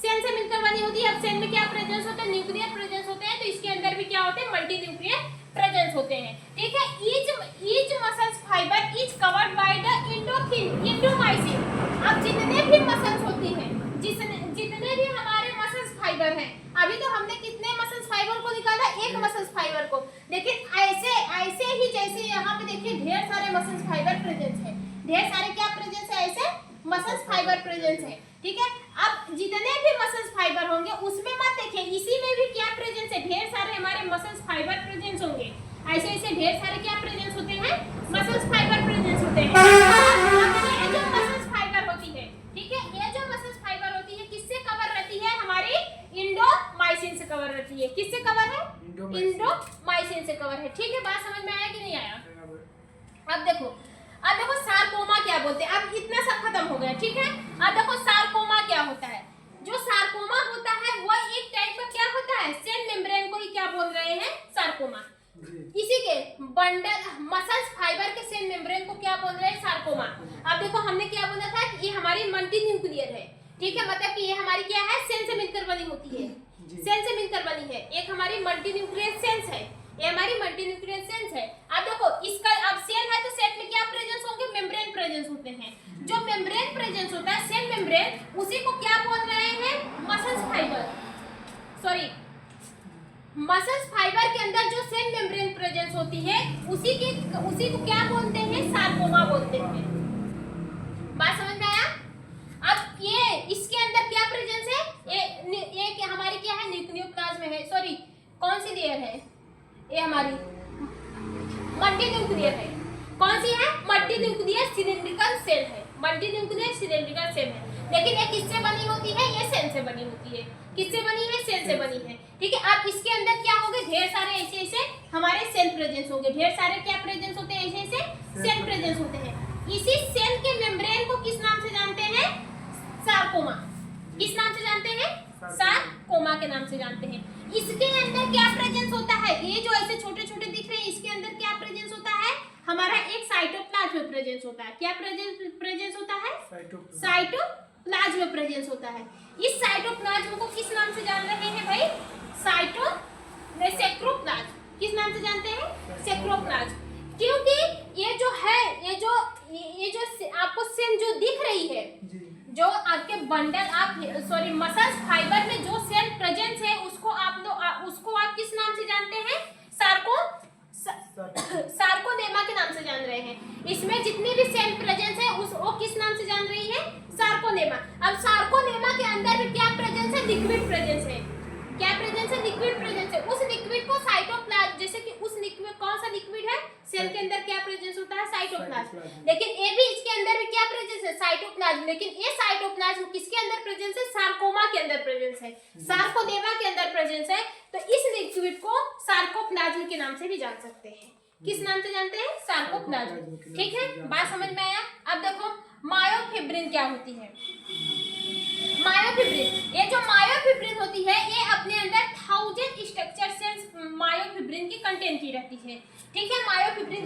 सेल से मिलकर बनी होती है। अब सेल में क्या प्रेजेंस होते हैं? न्यूक्लियर प्रेजेंस होते हैं। तो इसके अंदर भी क्या होते हैं? मल्टी न्यूक्लियर प्रेजेंस होते हैं। ठीक है, each muscles fibre is covered by the endomysium. अब जितने भी मसल्स होती हैं, जितने भी हमारे मसल्स फाइबर हैं, अभी तो हमने कितने मसल्स फाइबर को निकाला? एक मसल्स फाइबर को। लेकिन ऐसे ही जैसे यहाँ पे देखिए ढेर सारे मसल्स फाइबर प्रेजेंस है। ढेर सारे क्या प्रेजेंस है? ऐसे मसल्स फाइबर प्रेजेंस है। ठीक है, अब जितने भी मसल्स फाइबर होंगे उसमें मत देखिए, इसी में भी क्या प्रेजेंस है? ढेर सारे हमारे मसल्स फाइबर प्रेजेंस होंगे। ऐसे ऐसे ढेर सारे क्या प्रेजेंस होते हैं? मसल्स फाइबर प्रेजेंस होते हैं। ये जो मसल्स फाइबर होती है, ठीक है, ये जो मसल्स फाइबर होती है, किससे कवर रहती है? हमारी इंडोमाइसिन से कवर रहती है। किससे कवर है? इंडोमाइसिन से कवर है। ठीक है, बात समझ में आया कि नहीं आया? अब देखो सारकोमा क्या बोलते हैं। अब इतना सब खत्म हो गया। ठीक है, अब देखो सारकोमा क्या होता है। जो सारकोमा होता है वो एक टाइप का क्या होता है? सेल मेम्ब्रेन को ही क्या बोल रहे हैं? सारकोमा। इसी के बंडल मसल्स फाइबर के सेल मेम्ब्रेन को क्या बोल रहे हैं? सारकोमा। अब देखो हमने क्या बोला था कि ये हमारी मल्टी न्यूक्लियर है। ठीक है, मतलब कि ये हमारी क्या है? सेल से मिलकर बनी होती है। सेल से मिलकर बनी है। एक हमारी मल्टी न्यूक्लियर सेल्स है, ये हमारी मल्टी न्यूक्लियर सेल्स है। अब देखो इसका, अब सेल है तो सेल में क्या प्रेजेंस होंगे? मेम्ब्रेन प्रेजेंस होते हैं। जो मेम्ब्रेन प्रेजेंस होता है, सेल मेम्ब्रेन, उसी को क्या बोल रहे हैं? Muscles fibre. Sorry, muscles fibre के अंदर जो सेल मेम्ब्रेन प्रेजेंस होती है, उसी को क्या बोलते हैं? सारकोमा बोलते हैं। बात समझ में आया? अब ये इसके अंदर क्या प्रेजेंस है? ये हमारी क्या है? न्यूक्लियोप्लाज्म है। सॉरी, कौन सी लेयर है? ये हमारी मल्टी न्यूक्लियर है। कौन सी है? मल्टी न्यूक्लियर सिलिंड्रिकल सेल है। मल्टी न्यूक्लियर सिलिंड्रिकल सेल है। लेकिन ये किससे बनी होती है? ये सेल से बनी होती है। किससे बनी है? सेल से बनी है। ठीक है, अब इसके अंदर क्या होंगे? ढेर सारे ऐसे ऐसे हमारे सेल प्रेजेंस होंगे। ढेर सारे क्या प्रेजेंस होते हैं? ऐसे ऐसे सेल प्रेजेंस होते हैं। इसी सेल के मेम्ब्रेन को किस नाम से जानते हैं? सारकोमा। किस नाम से जानते हैं? सारकोमा के नाम से जानते हैं। इसके अंदर क्या प्रेजेंस होता है? ये जो ऐसे छोटे छोटे दिख रहे हैं, इसके अंदर क्या प्रेजेंस होता है? हमारा एक साइटोप्लाज्म प्रेजेंस होता है। क्या प्रेजेंस होता है? साइटोप्लाज्म प्रेजेंस होता है। इस साइटोप्लाज्म को किस नाम से जान रहे हैं भाई? सेक्रोप्लाज्म। किस नाम से जानते हैं? सेक्रोप्लाज्म। क्योंकि ये जो है, ये जो आपको सेल जो दिख रही है, जो आपके बंडल आप सॉरी मसल्स फाइबर में जो सेल प्रेजेंस है उसको आप किस नाम से जानते हैं? सार्कोडेमा के नाम से जान रहे हैं। इसमें जितनी भी सेल प्रेजेंस है वो किस नाम से जान रही है? सार्कोडेमा। अब सार्कोडेमा के अंदर भी क्या प्रेजेंस है? लिक्विड प्रेजेंस है। क्या प्रेजेंस है? लिक्विड प्रेजेंस है। उस लिक्विड को साइटोप्लाज्म, जैसे कि उस लिक्विड, कौन सा लिक्विड है? सेल के अंदर क्या प्रेजेंस होता है? साइटोप्लाज्म। लेकिन ये भी इसके अंदर भी क्या प्रेजेंस है? साइटोप्लाज्म। लेकिन ये साइटोप्लाज्म किसके अंदर प्रेजेंस है? सार्कोमा के अंदर प्रेजेंस है, सार्कोडेमा के अंदर प्रेजेंस है। तो इस लिक्विड को सार्कोप्लाज्म के नाम से भी जान सकते हैं। किस नाम से जानते हैं? सार्कोप्लाज्म। ठीक है, बात समझ में आया? अब देखो मायोफिब्रिन क्या होती है। मायोफिब्रिन, ये जो मायोफिब्रिन होती है ये अपने अंदर 1000 स्ट्रक्चर सेल्स मायोफिब्रिन की कंटेन की रहती है। ठीक है, myofibril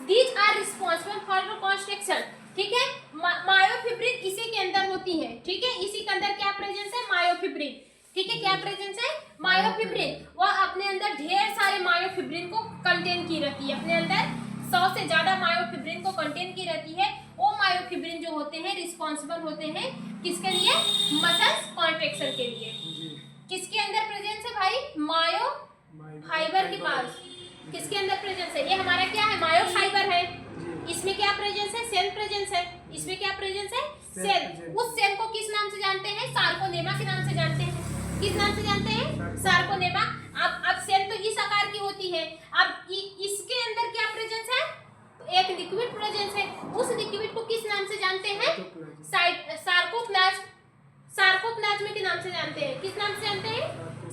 these are responsible for construction. ठीक है, मायोफिब्रिन इसी के अंदर होती है। ठीक है, इसी के अंदर क्या प्रेजेंस है? मायोफिब्रिन। ठीक है, क्या प्रेजेंस है? मायोफिब्रिन। वह अपने अंदर ढेर सारे मायोफिब्रिन को कंटेन की रहती है। अपने अंदर 100 से ज्यादा मायोफिब्रिन को कंटेन की रहती है। वो मायोफिब्रिन जो होते हैं रिस्पांसिबल होते हैं किसके लिए? मसल्स कॉन्ट्रैक्शन के लिए। किसके अंदर प्रेजेंस है भाई? मायो फाइबर के पास किसके अंदर प्रेजेंस है? ये हमारा क्या है? मायो फाइबर है। इसमें क्या प्रेजेंस है? सेल प्रेजेंस है। इसमें क्या प्रेजेंस है? सेल। उस सेल को किस नाम से जानते हैं? सार्कोडेमा के नाम से जानते हैं। किस नाम से जानते हैं? सार्कोडेमा। अब सेल तो इस आकार की होती है। अब इसके अंदर क्या प्रेजेंस है? एक लिक्विड प्रेजेंस है। उस लिक्विड को किस नाम से जानते हैं? सार्कोप्लाज्म। सार्कोप्लाज्म के नाम से जानते हैं। किस नाम से जानते हैं?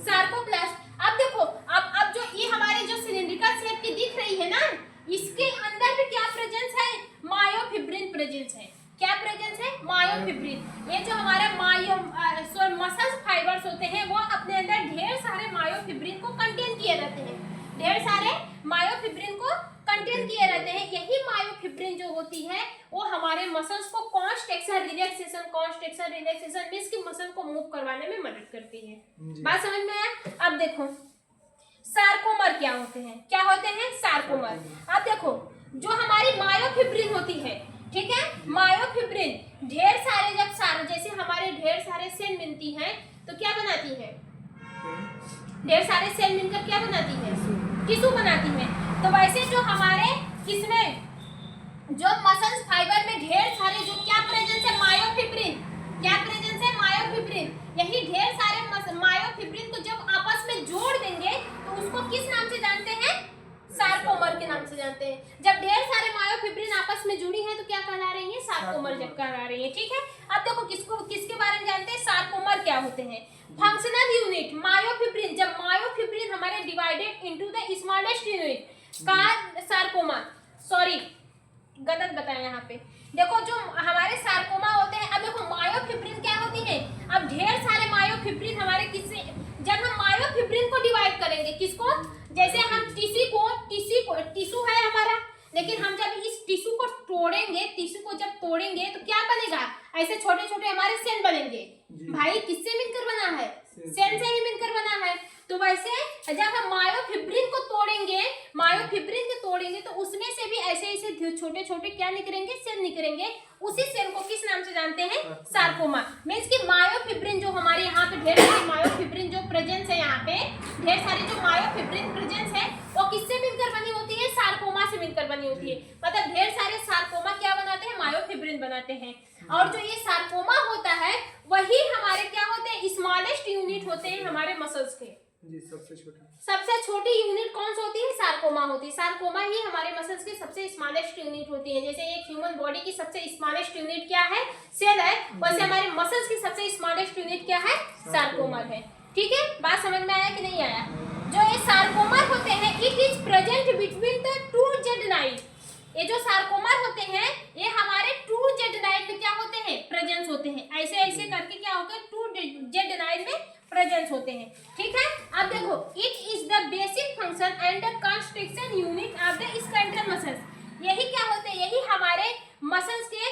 सार्कोप्लाज्म। अब देखो, अब जो ये हमारे जो सिलिंड्रिकल शेप की दिख रही है ना, इसके अंदर भी क्या प्रेजेंस है? मायोफिब्रिन प्रेजेंस है। क्या प्रेजेंस है? मायोफिब्रिन। ये जो हमारा मसल्स फाइबर्स होते हैं वो अपने अंदर ढेर सारे मायोफिब्रिन को कंटेन किए रहते हैं। ढेर सारे मायोफिब्रिन को कंटेन किए रहते हैं। यही मायोफिब्रिन जो होती है वो हमारे मसल्स को कॉन्ट्रैक्शन रिलैक्सेशन मींस कि मसल को मूव करवाने में मदद करती है। बात समझ में आया? अब देखो सार्कोमर क्या होते हैं? क्या होते हैं? सार्कोमर। अब देखो जो हमारी मायोफिब्रिन होती है, ठीक है, मायोफिब्रिन ढेर सारे जैसे हमारे ढेर सारे सेल मिलती हैं तो क्या बनाती है? ढेर सारे सेल मिलकर क्या बनाती है? टिश्यू बनाती है। तो वैसे जो हमारे इसमें जो मसल्स फाइबर में ढेर सारे जो क्या प्रेजेंस है? मायोफिब्रिन। क्या प्रेजेंस है? मायोफिब्रिन। यही ढेर सारे मायोफिब्रिन को जब आपस में जोड़ देंगे तो उसको किस नाम से जानते हैं? सार्कोमर के नाम से जानते हैं। जब ढेर सारे मायोफिब्रिन आपस में जुड़ी है तो क्या कहला रही है? सार्कोमर जब कहला रही है। ठीक है, अब देखो किसके बारे में जानते हैं? सार्कोमर क्या होते हैं? Functional unit myofibril. जब मायोफिब्रिन हमारे divided into the smallest unit का सार्कोमा, सॉरी गलत बताया यहाँ पे। देखो जो हमारे सार्कोमा होते हैं, अब देखो मायोफिब्रिन क्या होती है? अब ढेर सारे मायोफिब्रिन हमारे किससे, जब हम मायोफिब्रिन को डिवाइड करेंगे, किसको? जैसे हम टिश्यू है हमारा, लेकिन हम जब इस टिश्यू को तोड़ेंगे तो क्या बनेगा? ऐसे छोटे छोटे हमारे सेल बनेंगे। भाई किससे मिलकर बना है? सेल से ही मिलकर बना है। तो वैसे जब हम मायोफिब्रिन को तोड़ेंगे तो उसमें से भी ऐसे छोटे छोटे क्या निकलेंगे? सेल निकलेंगे। उसी सेल को किस नाम से जानते हैं? सार्कोमा। मींस कि मायोफिब्रिन जो हमारे यहाँ पे ढेर सारे मायोफिब्रिन जो प्रेजेंस है, यहाँ पे ढेर सारी जो मायोफिब्रिन प्रेजेंस है वो किससे मिलकर बनी होती है? सार्कोमा से मिलकर बनी होती है। मतलब ढेर सारे सार्कोमा क्या बनाते हैं? मायोफिब्रिन बनाते हैं। और जो ये सार्कोमा होता है वही हमारे क्या होते हैं? स्मॉलेस्ट यूनिट होते हैं हमारे मसल्स के। जी, सबसे छोटी यूनिट कौन सी होती है? सार्कोमा होती है। सार्कोमा ही हमारे मसल्स की सबसे स्मॉलेस्ट यूनिट होती है। जैसे एक ह्यूमन बॉडी की सबसे स्मॉलेस्ट यूनिट क्या है? सेल है। वैसे हमारे मसल्स की सबसे स्मॉलेस्ट यूनिट क्या है? सार्कोमर है। ठीक है, बात समझ में आया कि नहीं आया? जो ये सार्कोमर होते हैं, it is present between the 2Z9। ये जो सार्कोमर होते हैं ये हमारे 2Z9 में क्या होते हैं? प्रेजेंस होते हैं। ऐसे करके क्या होगा? 2Z9 में प्रेजेंस होते हैं। ठीक है, अब देखो it is the basic function and the construction unit of the skeletal muscles. यही क्या होते हैं? यही हमारे मसल्स के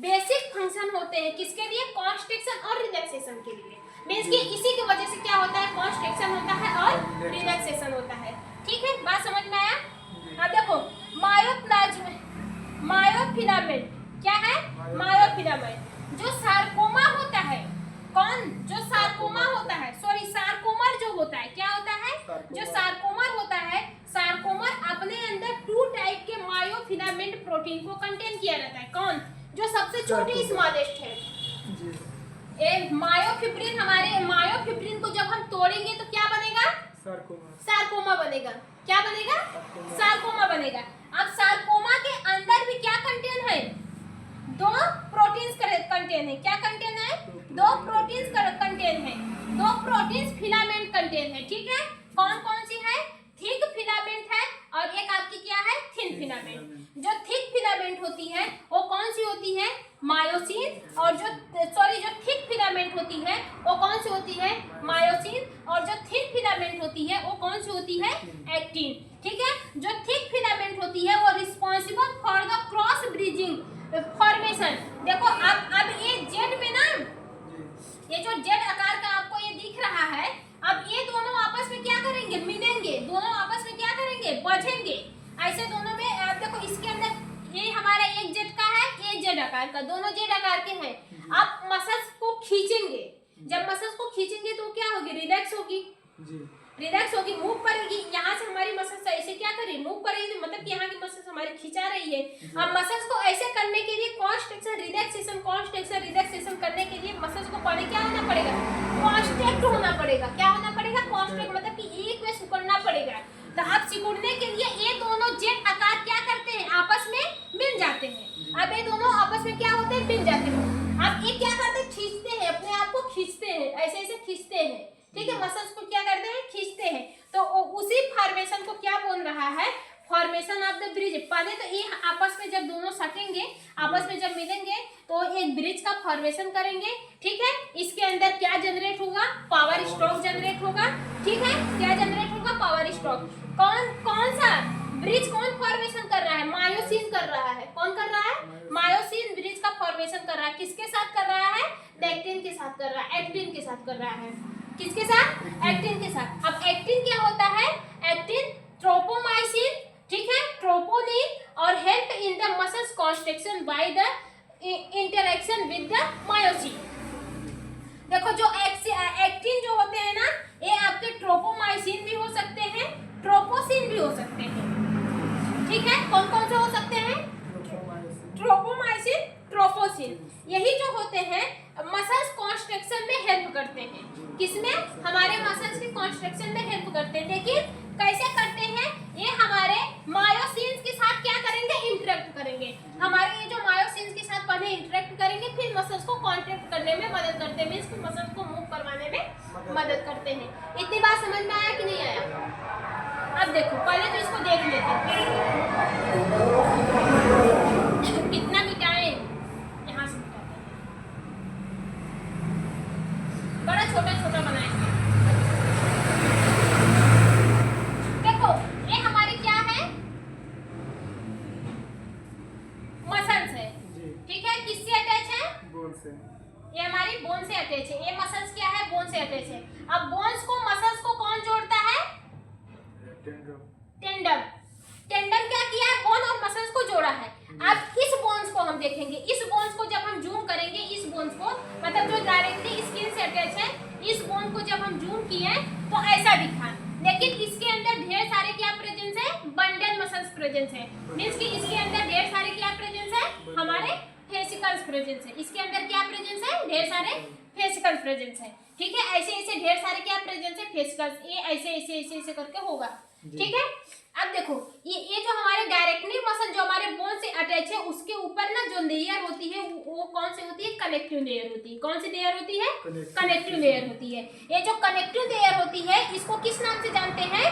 बेसिक फंक्शन होते हैं। किसके लिए? कंस्ट्रक्शन और रिलैक्सेशन के लिए। मींस कि इसी की वजह से क्या होता है? कंस्ट्रक्शन होता है और रिलैक्सेशन होता है। ठीक है, बात समझ में आया? अब देखो मायोफिलामेंट क्या है? मायोफिलामेंट जो सार्कोमा सार्कोमा होता है, सॉरी सार्कोमर जो होता है, क्या होता है, जो सार्कोमर होता है, सार्कोमर अपने अंदर 2 टाइप के मायोफिलामेंट प्रोटीन को कंटेन किया रहता है। कौन, जो सबसे छोटी स्मॉलेस्ट है, मायोफिब्रिन। हमारे मायोफिब्रिन को जब हम तोड़ेंगे तो क्या बनेगा, सार्कोमा बनेगा। क्या बनेगा, सार्कोमा बनेगा। अब सार्कोमा के अंदर भी क्या कंटेन है, 2 प्रोटीन्स कंटेन है। क्या कंटेन है, 2 प्रोटीन्स कंटेन है, 2 प्रोटीन्स फिलामेंट कंटेन है। ठीक है, कौन कौन सी है, थिक फिलामेंट है और एक आपकी क्या है, थिन फिलामेंट। जो थिक फिलामेंट होती है वो कौन सी होती है, मायोसिन। और जो थिक फिलामेंट होती है वो कौन सी होती है, मायोसिन। और जो थिन फिलामेंट होती है वो कौन सी होती है, एक्टिन। ठीक है, जो थिक फिलामेंट होती है वो responsible for the cross bridging formation. देखो अब ये जेड में ना, ये जो जेड आकार का आपको ये दिख रहा है, अब ये दोनों आपस में क्या करेंगे, मिलेंगे, दोनों आपस में क्या करेंगे, बझेंगे। ऐसे दोनों में आप देखो, इसके अंदर ये हमारा एक जेड का है, एक जेड आकार का, दोनों जेड आकार के हैं। आप मसल्स को खींचेंगे, जब मसल्स को खींचेंगे तो क्या होगी, रिलैक्स होगी, रिलैक्स होगी, मूव करेगी। यहाँ से हमारी मसल्स ऐसे क्या करें, मूव करेगी, मतलब कि यहाँ की मसल्स हमारी खिंचा रही है। अब मसल्स को ऐसे करने के लिए कॉन्ट्रैक्शन रिलैक्सेशन करने के लिए मसल्स को पहले क्या होना पड़ेगा, कॉन्ट्रैक्ट होना पड़ेगा। क्या होना पड़ेगा, कॉन्ट्रैक्ट, मतलब कि एक में सिकुड़ना पड़ेगा। तो अब सिकुड़ने के लिए ये दोनों जेड आकार क्या करते हैं, आपस में मिल जाते हैं। अब ये दोनों आपस में क्या होते हैं, मिल जाते हैं। अब ये क्या करते हैं, खींचते हैं, अपने आप को खींचते हैं, ऐसे ऐसे खींचते हैं। ठीक है, मसल्स को क्या करते हैं, खींचते हैं। तो उसी फॉर्मेशन को क्या बोल रहा है, फॉर्मेशन ऑफ द ब्रिज। पहले तो ये आपस में जब दोनों सटेंगे, आपस में जब मिलेंगे तो एक ब्रिज का फॉर्मेशन करेंगे। ठीक है, इसके अंदर क्या जनरेट होगा, पावर स्ट्रोक जनरेट होगा। ठीक है, क्या जनरेट होगा, पावर स्ट्रोक। कौन सा ब्रिज, कौन फॉर्मेशन कर रहा है, मायोसिन कर रहा है। कौन कर रहा है, मायोसिन ब्रिज का फॉर्मेशन कर रहा है। किसके साथ कर रहा है, एक्टिन के साथ कर रहा है, एक्टिन के साथ कर रहा है। किसके साथ, एक्टिन के साथ। अब एक्टिन क्या होता है, एक्टिन ट्रोपोमाइसिन, ठीक है, ट्रोपोनिन, और help in the muscles contraction by the interaction with the myosin. देखो, जो एक्टिन जो होते हैं ना, ये आपके ट्रोपोमाइसिन भी हो सकते हैं, ट्रोपोसिन भी हो सकते हैं। ठीक है, कौन कौन से हो सकते हैं, ट्रोपोमाइसिन, ट्रोपोसिन। यही जो होते हैं मसल्स कॉन्ट्रैक्शन में हेल्प करते हैं। किसमें, हमारे मसल्स के कॉन्ट्रैक्शन में हेल्प करते हैं। लेकिन कैसे करते हैं, ये हमारे मायोसिन्स के साथ क्या करेंगे, इंटरेक्ट करेंगे। हमारे ये जो मायोसिन्स के साथ पहले इंटरेक्ट करेंगे, फिर मसल्स को कॉन्ट्रैक्ट करने में मदद करते हैं, मींस कि मसल्स को मूव करवाने में मदद करते हैं। इतनी बात समझ में आया कि नहीं आया। अब देखो, पहले तो इसको देख लेते हैं, कितना मिटाएं, यहाँ से मिटाते हैं, बड़ा छोटा छोटा बनाएंगे। देखो, ये हमारी क्या है, मसल्स है। ठीक है, किससे अटैच है, बोन से। ये हमारी बोन से अटैच है। ये मसल्स क्या है, बोन से अटैच है। अब बोन्स को, मसल्स को कौन जोड़ता है, टेंडन। टेंडन क्या किया है, बोन और मसल्स को जोड़ा है। अब इस बोन्स को हम देखेंगे, इस बोन्स को जब हम जूम करेंगे, इस बोन्स को, मतलब जो डायरेक्टली स्किन से अटैच है, इस बोन को जब हम जूम किए तो ऐसा दिखा। लेकिन इसके अंदर ढेर सारे क्या प्रेजेंस है, बंडल मसल्स प्रेजेंस है। मींस कि इसके अंदर ढेर सारे क्या प्रेजेंस है, हमारे फेसिकल्स प्रेजेंस है। इसके अंदर क्या प्रेजेंस है, ढेर सारे फेसिकल प्रेजेंस है। ठीक है, ऐसे ऐसे ढेर सारे क्या प्रेजेंस है, फेसिकल्स। ये ऐसे ऐसे ऐसे ऐसे करके होगा। ठीक है, अब देखो, ये जो हमारे डायरेक्टली मसल जो हमारे बोन से अटैच है, उसके ऊपर ना जो लेयर होती है वो कौन सी होती है, कनेक्टिव लेयर होती है। कौन सी लेयर होती है, कनेक्टिव लेयर होती है। ये जो कनेक्टिव लेयर होती है, इसको किस नाम से जानते हैं,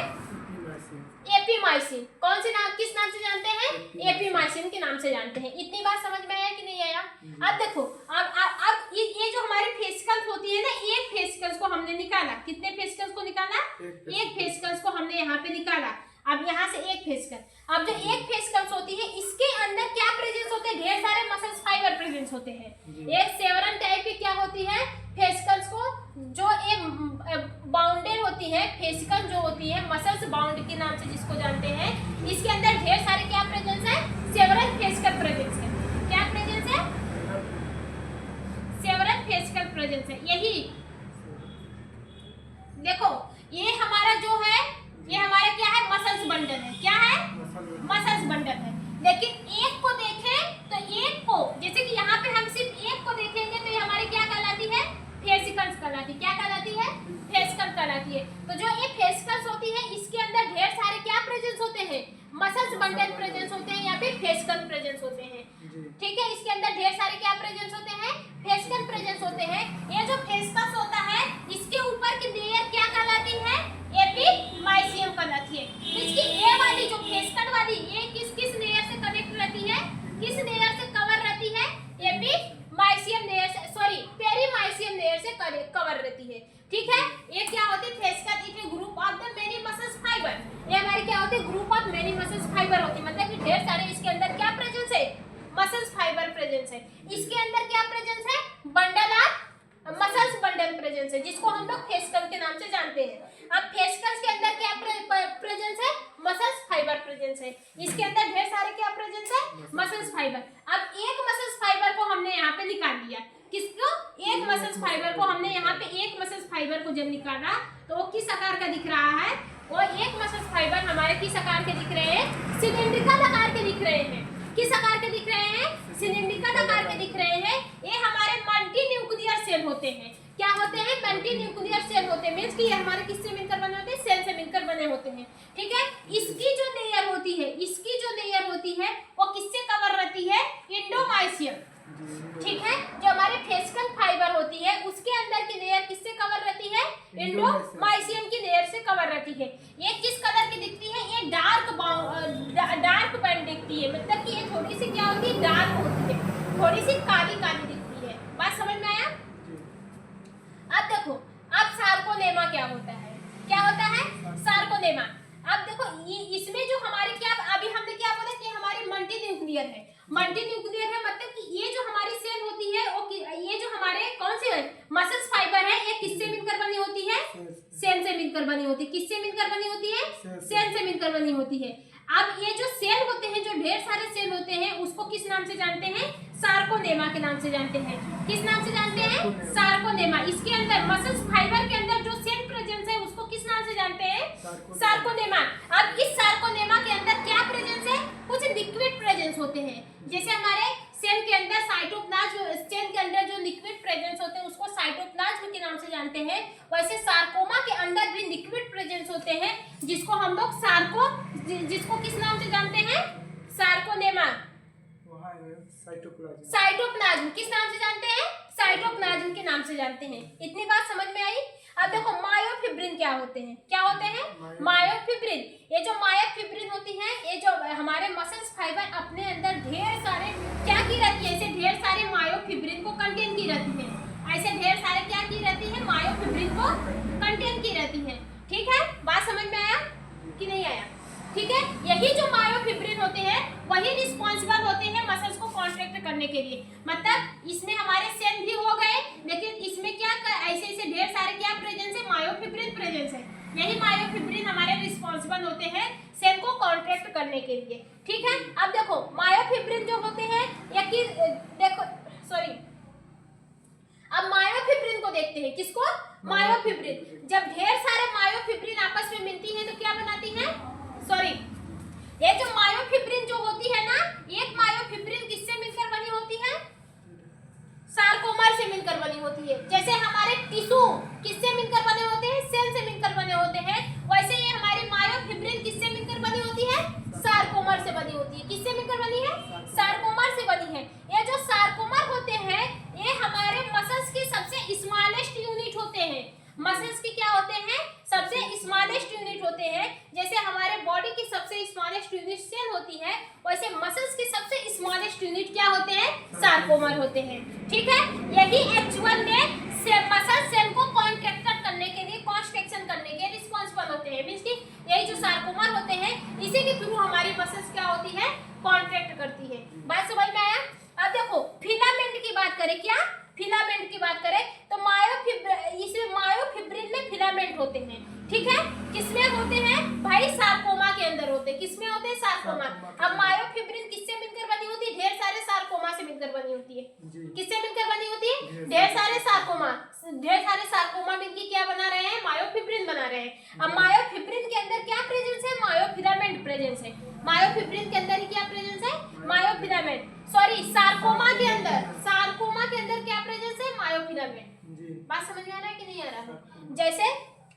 एपीमाइसिन। कौन से नाम, किस नाम से जानते हैं, एपीमाइसिन के नाम से जानते हैं। इतनी बात समझ में आया कि नहीं आया। अब देखो, अब ये जो हमारे फेसिकल्स होती है ना, एक फेसिकल्स को हमने निकाला। कितने फेसिकल्स को निकाला, एक फेसिकल्स को हमने यहाँ पे निकाला। अब यहाँ से एक फेसिकल। अब जो एक फेसिकल्स होती है, इसके अंदर क्या प्रेजेंस होते हैं, ढेर सारे मसल्स फाइबर प्रेजेंस होते हैं। एक सेवरन टाइप की क्या होती है, फेसिकल्स को, जो एक बाउंडेड होती है, फेसिकल जो होती है, मसल्स बाउंड के नाम से जिसको जानते हैं, इसके अंदर ढेर सारे क्या प्रेजेंस है, सेवरल फेसिकल प्रेजेंस है। क्या प्रेजेंस है, सेवरल फेसिकल प्रेजेंस है। यही मसल्स बंडल प्रेजेंस होते हैं या फिर फेस्कल प्रेजेंस होते हैं। जी ठीक है, इसके अंदर ढेर सारे क्या प्रेजेंस होते हैं, फेस्कल प्रेजेंस होते हैं। ये जो फेस्कस होता है इसके ऊपर की लेयर क्या कहलाती है, एपिमाइसियम कहलाती है। इसकी ए वाली जो फेस्कल वाली ये किस किस लेयर से कनेक्ट रहती है, किस लेयर से कवर रहती है, एपिमाइसियम लेयर से, सॉरी पेरीमाइसियम लेयर से कवर रहती है। ठीक है, ये क्या होती है, fascicle is a group of the many muscles fibre. ये हमारी क्या होती है, group of many muscles fibre होती है, मतलब कि ढेर सारे इसके अंदर क्या प्रेजेंस है, मसल्स फाइबर प्रेजेंस है। इसके अंदर क्या प्रेजेंस है, bundle of muscles bundle presence है, जिसको हम लोग फेस्कल के नाम से जानते हैं। अब फेस्कल के अंदर क्या प्रेजेंस है, मसल्स फाइबर प्रेजेंस है। इसके अंदर ढेर सारे क्या प्रेजेंस है, मसल्स फाइबर। अब एक मसल्स फाइबर को हमने यहाँ पे निकाल लिया, किसको, एक मसल्स फाइबर को हमने यहाँ पे एक मसल्स फाइबर को जब निकाला तो वो किस आकार का दिख रहा है, वो एक मसल्स फाइबर हमारे किस आकार के दिख रहे हैं, सिलिंड्रिकल आकार के दिख रहे हैं। किस आकार के दिख रहे हैं, सिलिंड्रिकल आकार के दिख रहे हैं। ये हमारे मल्टी न्यूक्लियर सेल होते हैं। क्या होते हैं, मल्टी न्यूक्लियर सेल होते हैं, मींस कि ये हमारे किससे मिलकर बने होते हैं, सेल से मिलकर बने होते हैं। ठीक है, इसकी जो लेयर होती है, इसकी जो लेयर होती है वो किससे कवर रहती है, एंडोमाइसियम। ठीक है, जो हमारे फेस्कल फाइबर होती है उसके अंदर की लेयर किससे कवर रहती है, एंडोमाइसियम की लेयर से कवर रहती है। ये किस कलर की दिखती है, ये डार्क बैंड दिखती है, मतलब कि ये थोड़ी सी क्या होती है, डार्क होती है, थोड़ी सी काली काली दिखती है। बात समझ में आया। अब देखो, अब सार्कोलेमा क्या होता है, क्या होता है, सार्कोलेमा। अब देखो ये इसमें जो हमारे क्या, अभी हमने क्या बोला कि हमारी मल्टी न्यूक्लियर है, मल्टी न्यूक्लियर है, मतलब कि ये जो हमारी सेल होती है वो ये जो हमारे कौन से मसल्स फाइबर है, ये किससे मिलकर बनी होती है, सेल से मिलकर बनी होती है। किससे मिलकर बनी होती है, सेल से मिलकर बनी होती है। अब ये जो सेल होते हैं, जो ढेर सारे सेल होते हैं, उसको किस नाम से जानते हैं, सार्कोलेमा के नाम से जानते हैं। किस नाम से जानते हैं, सार्कोलेमा। इसके अंदर मसल्स फाइबर के अंदर जो सेल प्रेजेंस है उसको किस नाम से जानते हैं, सार्कोलेमा। अब इस सार्कोलेमा के अंदर क्या प्रेजेंस है, कुछ लिक्विड प्रेजेंस होते हैं। जैसे हमारे सेल के अंदर साइटोप्लाज्म, सेल के अंदर जो लिक्विड प्रेजेंस होते हैं उसको साइटोप्लाज्म के नाम से जानते हैं, वैसे सार्कोमा के अंदर भी लिक्विड प्रेजेंस होते हैं जिसको हम लोग जिसको किस नाम से जानते हैं, सार्कोलेमा। साइटोप्लाज्म किस नाम से जानते हैं, साइटोप्लाज्म के नाम से जानते हैं। इतनी बात समझ में आई। अब देखो मायोफिब्रिन क्या होते हैं, क्या होते हैं, मायोफिब्रिन। ये जो मायोफिब्रिन होती है, ये जो हमारे मसल्स फाइबर अपने अंदर ढेर सारे क्या की रहती है, ऐसे ढेर सारे मायोफिब्रिन को कंटेन की रहती है, ऐसे ढेर सारे क्या की रहती है, मायोफिब्रिन को कंटेन की रहती है। ठीक है, बात समझ में आया कि नहीं आया। ठीक है, यही जो मायोफिब्रिन होते हैं वही रिस्पॉन्सिबल होते हैं मसल्स को कॉन्ट्रैक्ट करने के लिए। मतलब इसमें हमारे सेल भी हो गए, लेकिन इसमें क्या ऐसे ऐसे ढेर सारे क्या प्रेजेंस है, मायोफिब्रिन प्रेजेंस है। यही मायोफिब्रिन हमारे रिस्पॉन्सिबल होते हैं सेल को कॉन्ट्रैक्ट करने के लिए। ठीक है, अब देखो मायोफिब्रिन जो होते हैं देखो सॉरी, अब मायोफिब्रिन को देखते हैं, किसको, मायोफिब्रिन। जब ढेर सारे मायोफिब्रिन आपस में मिलती है तो क्या बनाती है, सॉरी, ये जो मायोफिब्रिन जो होती है ना, एक मायोफिब्रिन किससे मिलकर बनी होती है, सार्कोमर से मिलकर बनी होती है। जैसे हमारे टिश्यू किससे मिलकर बने होते हैं, सेल से मिलकर बने होते हैं, वैसे ये हमारी मायोफिब्रिन किससे मिलकर बनी होती है, सार्कोमर से बनी होती है। किससे मिलकर बनी है, सार्कोमर से बनी है। ये जो सार्कोमर होते हैं ये हमारे मसल्स के सबसे स्मॉलेस्ट यूनिट होते हैं। मसल्स के क्या होते हैं, सबसे स्मॉलेस्ट यूनिट होते हैं। जैसे हमारे बॉडी की सबसे स्मॉलेस्ट यूनिट सेल होती है, वैसे मसल्स की सबसे स्मॉलेस्ट यूनिट क्या होते हैं, सार्कोमर होते हैं। ठीक है, यही एक्चुअल में मसल सेल को कॉन्ट्रैक्ट करने के लिए, कॉन्ट्रैक्शन करने के रिस्पॉन्सिबल होते हैं। मींस कि यही जो सार्कोमर होते हैं इसी के थ्रू हमारी मसल्स क्या होती है, कॉन्ट्रैक्ट करती है। बात समझ में आया। अब देखो फिलामेंट की बात करें, क्या फिलामेंट की बात करें तो मायोफिब्रिन में फिलामेंट होते हैं। ठीक है, किसमें होते हैं भाई, सार्कोमा के अंदर होते हैं। किसमें होते हैं, सार्कोमा। अब मायोफिब्रिन किससे मिलकर बनी होती है, ढेर सारे सार्कोमा से मिलकर बनी होती है। किससे मिलकर बनी होती है, ढेर सारे सार्कोमा। ढेर सारे सार्कोमा मिलकर क्या बना रहे हैं, मायोफिब्रिन बना रहे हैं। अब मायोफिब्रिन के अंदर क्या प्रेजेंस है, मायोफिलामेंट प्रेजेंस है। मायोफिब्रिन के अंदर क्या प्रेजेंस है, मायोफिलामेंट, सॉरी सार्कोमा के अंदर क्या प्रेजेंस है, मायोफिलामेंट। बात समझ में आ रहा है कि नहीं आ रहा है। जैसे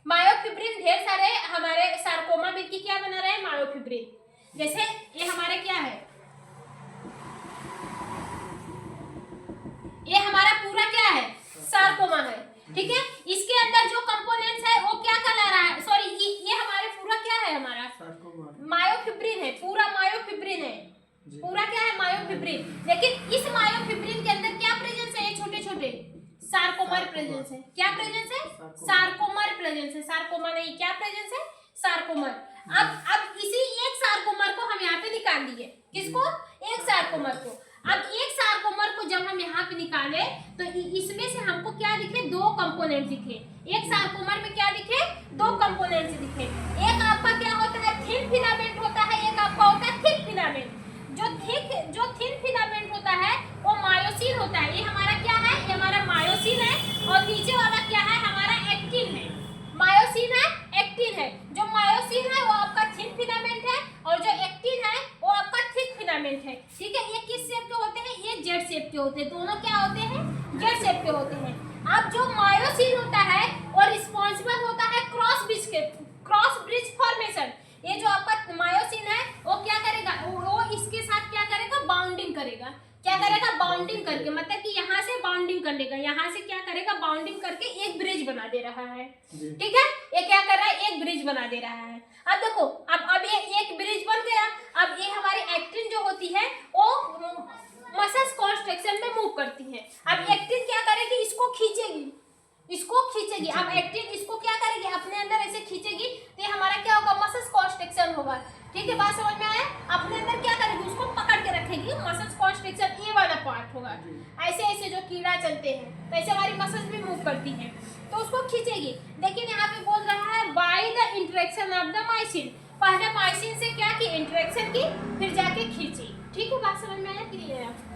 मायोफिब्रिन ढेर सारे हमारे सार्कोमा मिलकर क्या बना रहे हैं, मायोफिब्रिन। जैसे ये हमारा क्या है, ये हमारा पूरा क्या है, सार्कोमा है, ठीक है। इसके अंदर जो कंपोनेंट्स है वो क्या कहला रहा है, सॉरी ये हमारे पूरा क्या है, हमारा मायोफिब्रिन है, पूरा मायोफिब्रिन है, पूरा क्या है, मायोफिब्रिन। लेकिन इस मायोफिब्रिन के अंदर क्या प्रेजेंस है, ये छोटे छोटे सार्कोमर प्रेजेंस है। क्या प्रेजेंस है, सार्कोमर प्रेजेंस है, सार्कोमा नहीं, क्या प्रेजेंस है, सार्कोमर। अब इसी एक सार्कोमर को हम यहाँ पे निकाल दिए, किसको, एक सार्कोमर को। अब एक सार्कोमर को जब हम यहाँ पे निकाले तो इसमें से हमको क्या दिखे, दो कंपोनेंट दिखे। एक सार्कोमर में क्या दिखे, दो कंपोनेंट्स दिखे। एक आपका क्या होता है, थिन फिलामेंट होता है, एक आपका होता है थिक फिलामेंट। जो थिन फिलामेंट होता है वो मायोसिन होता है। ये हमारा क्या है, ये हमारा मायोसिन है, और नीचे वाला क्या है, हमारा एक्टिन है। मायोसिन है, एक्टिन है। जो मायोसिन है वो आपका थिन फिलामेंट है, और जो एक्टिन है वो आपका थिक फिलामेंट है, ठीक है। ये किस शेप के होते हैं, ये जेड शेप के होते हैं, दोनों क्या होते हैं, जेड शेप के होते हैं। अब जो मायोसिन होता है वो रिस्पॉन्सिबल होता है क्रॉस ब्रिज फॉर्मेशन। ये जो आपका मायोसिन है वो क्या करेगा, वो इसके साथ क्या करेगा, बाउंडिंग करेगा। क्या करेगा, बाउंडिंग करके, मतलब कि यहाँ से बाउंडिंग कर लेगा, यहाँ से क्या करेगा, बाउंडिंग करके एक ब्रिज बना दे रहा है, ठीक है। ये क्या कर रहा है, एक ब्रिज बना दे रहा है। अब देखो, अब ये एक ब्रिज बन गया। अब ये हमारी एक्टिन जो होती है वो मसल्स कॉन्ट्रैक्शन में मूव करती है। अब एक्टिन क्या करेगी, इसको खींचेगी, अब एक्टिन इसको क्या करेगी, अपने अंदर ऐसे खींचेगी, तो ये हमारा क्या होगा, मसल्स कॉन्ट्रैक्शन होगा, ठीक है। बात समझ में आया, अपने अंदर क्या करेगी, उसको पकड़ के रखेगी, मसल्स कॉन्ट्रैक्शन ये वाला पार्ट होगा। ऐसे ऐसे जो कीड़ा चलते हैं तो ऐसे हमारी मसल्स भी मूव करती हैं, तो उसको खींचेगी। लेकिन यहाँ पे बोल रहा है by the interaction of the myosin, पहले मायोसिन से क्या की, इंटरेक्शन की, फिर जाके खींची, ठीक है। बात समझ में आया, क्लियर है।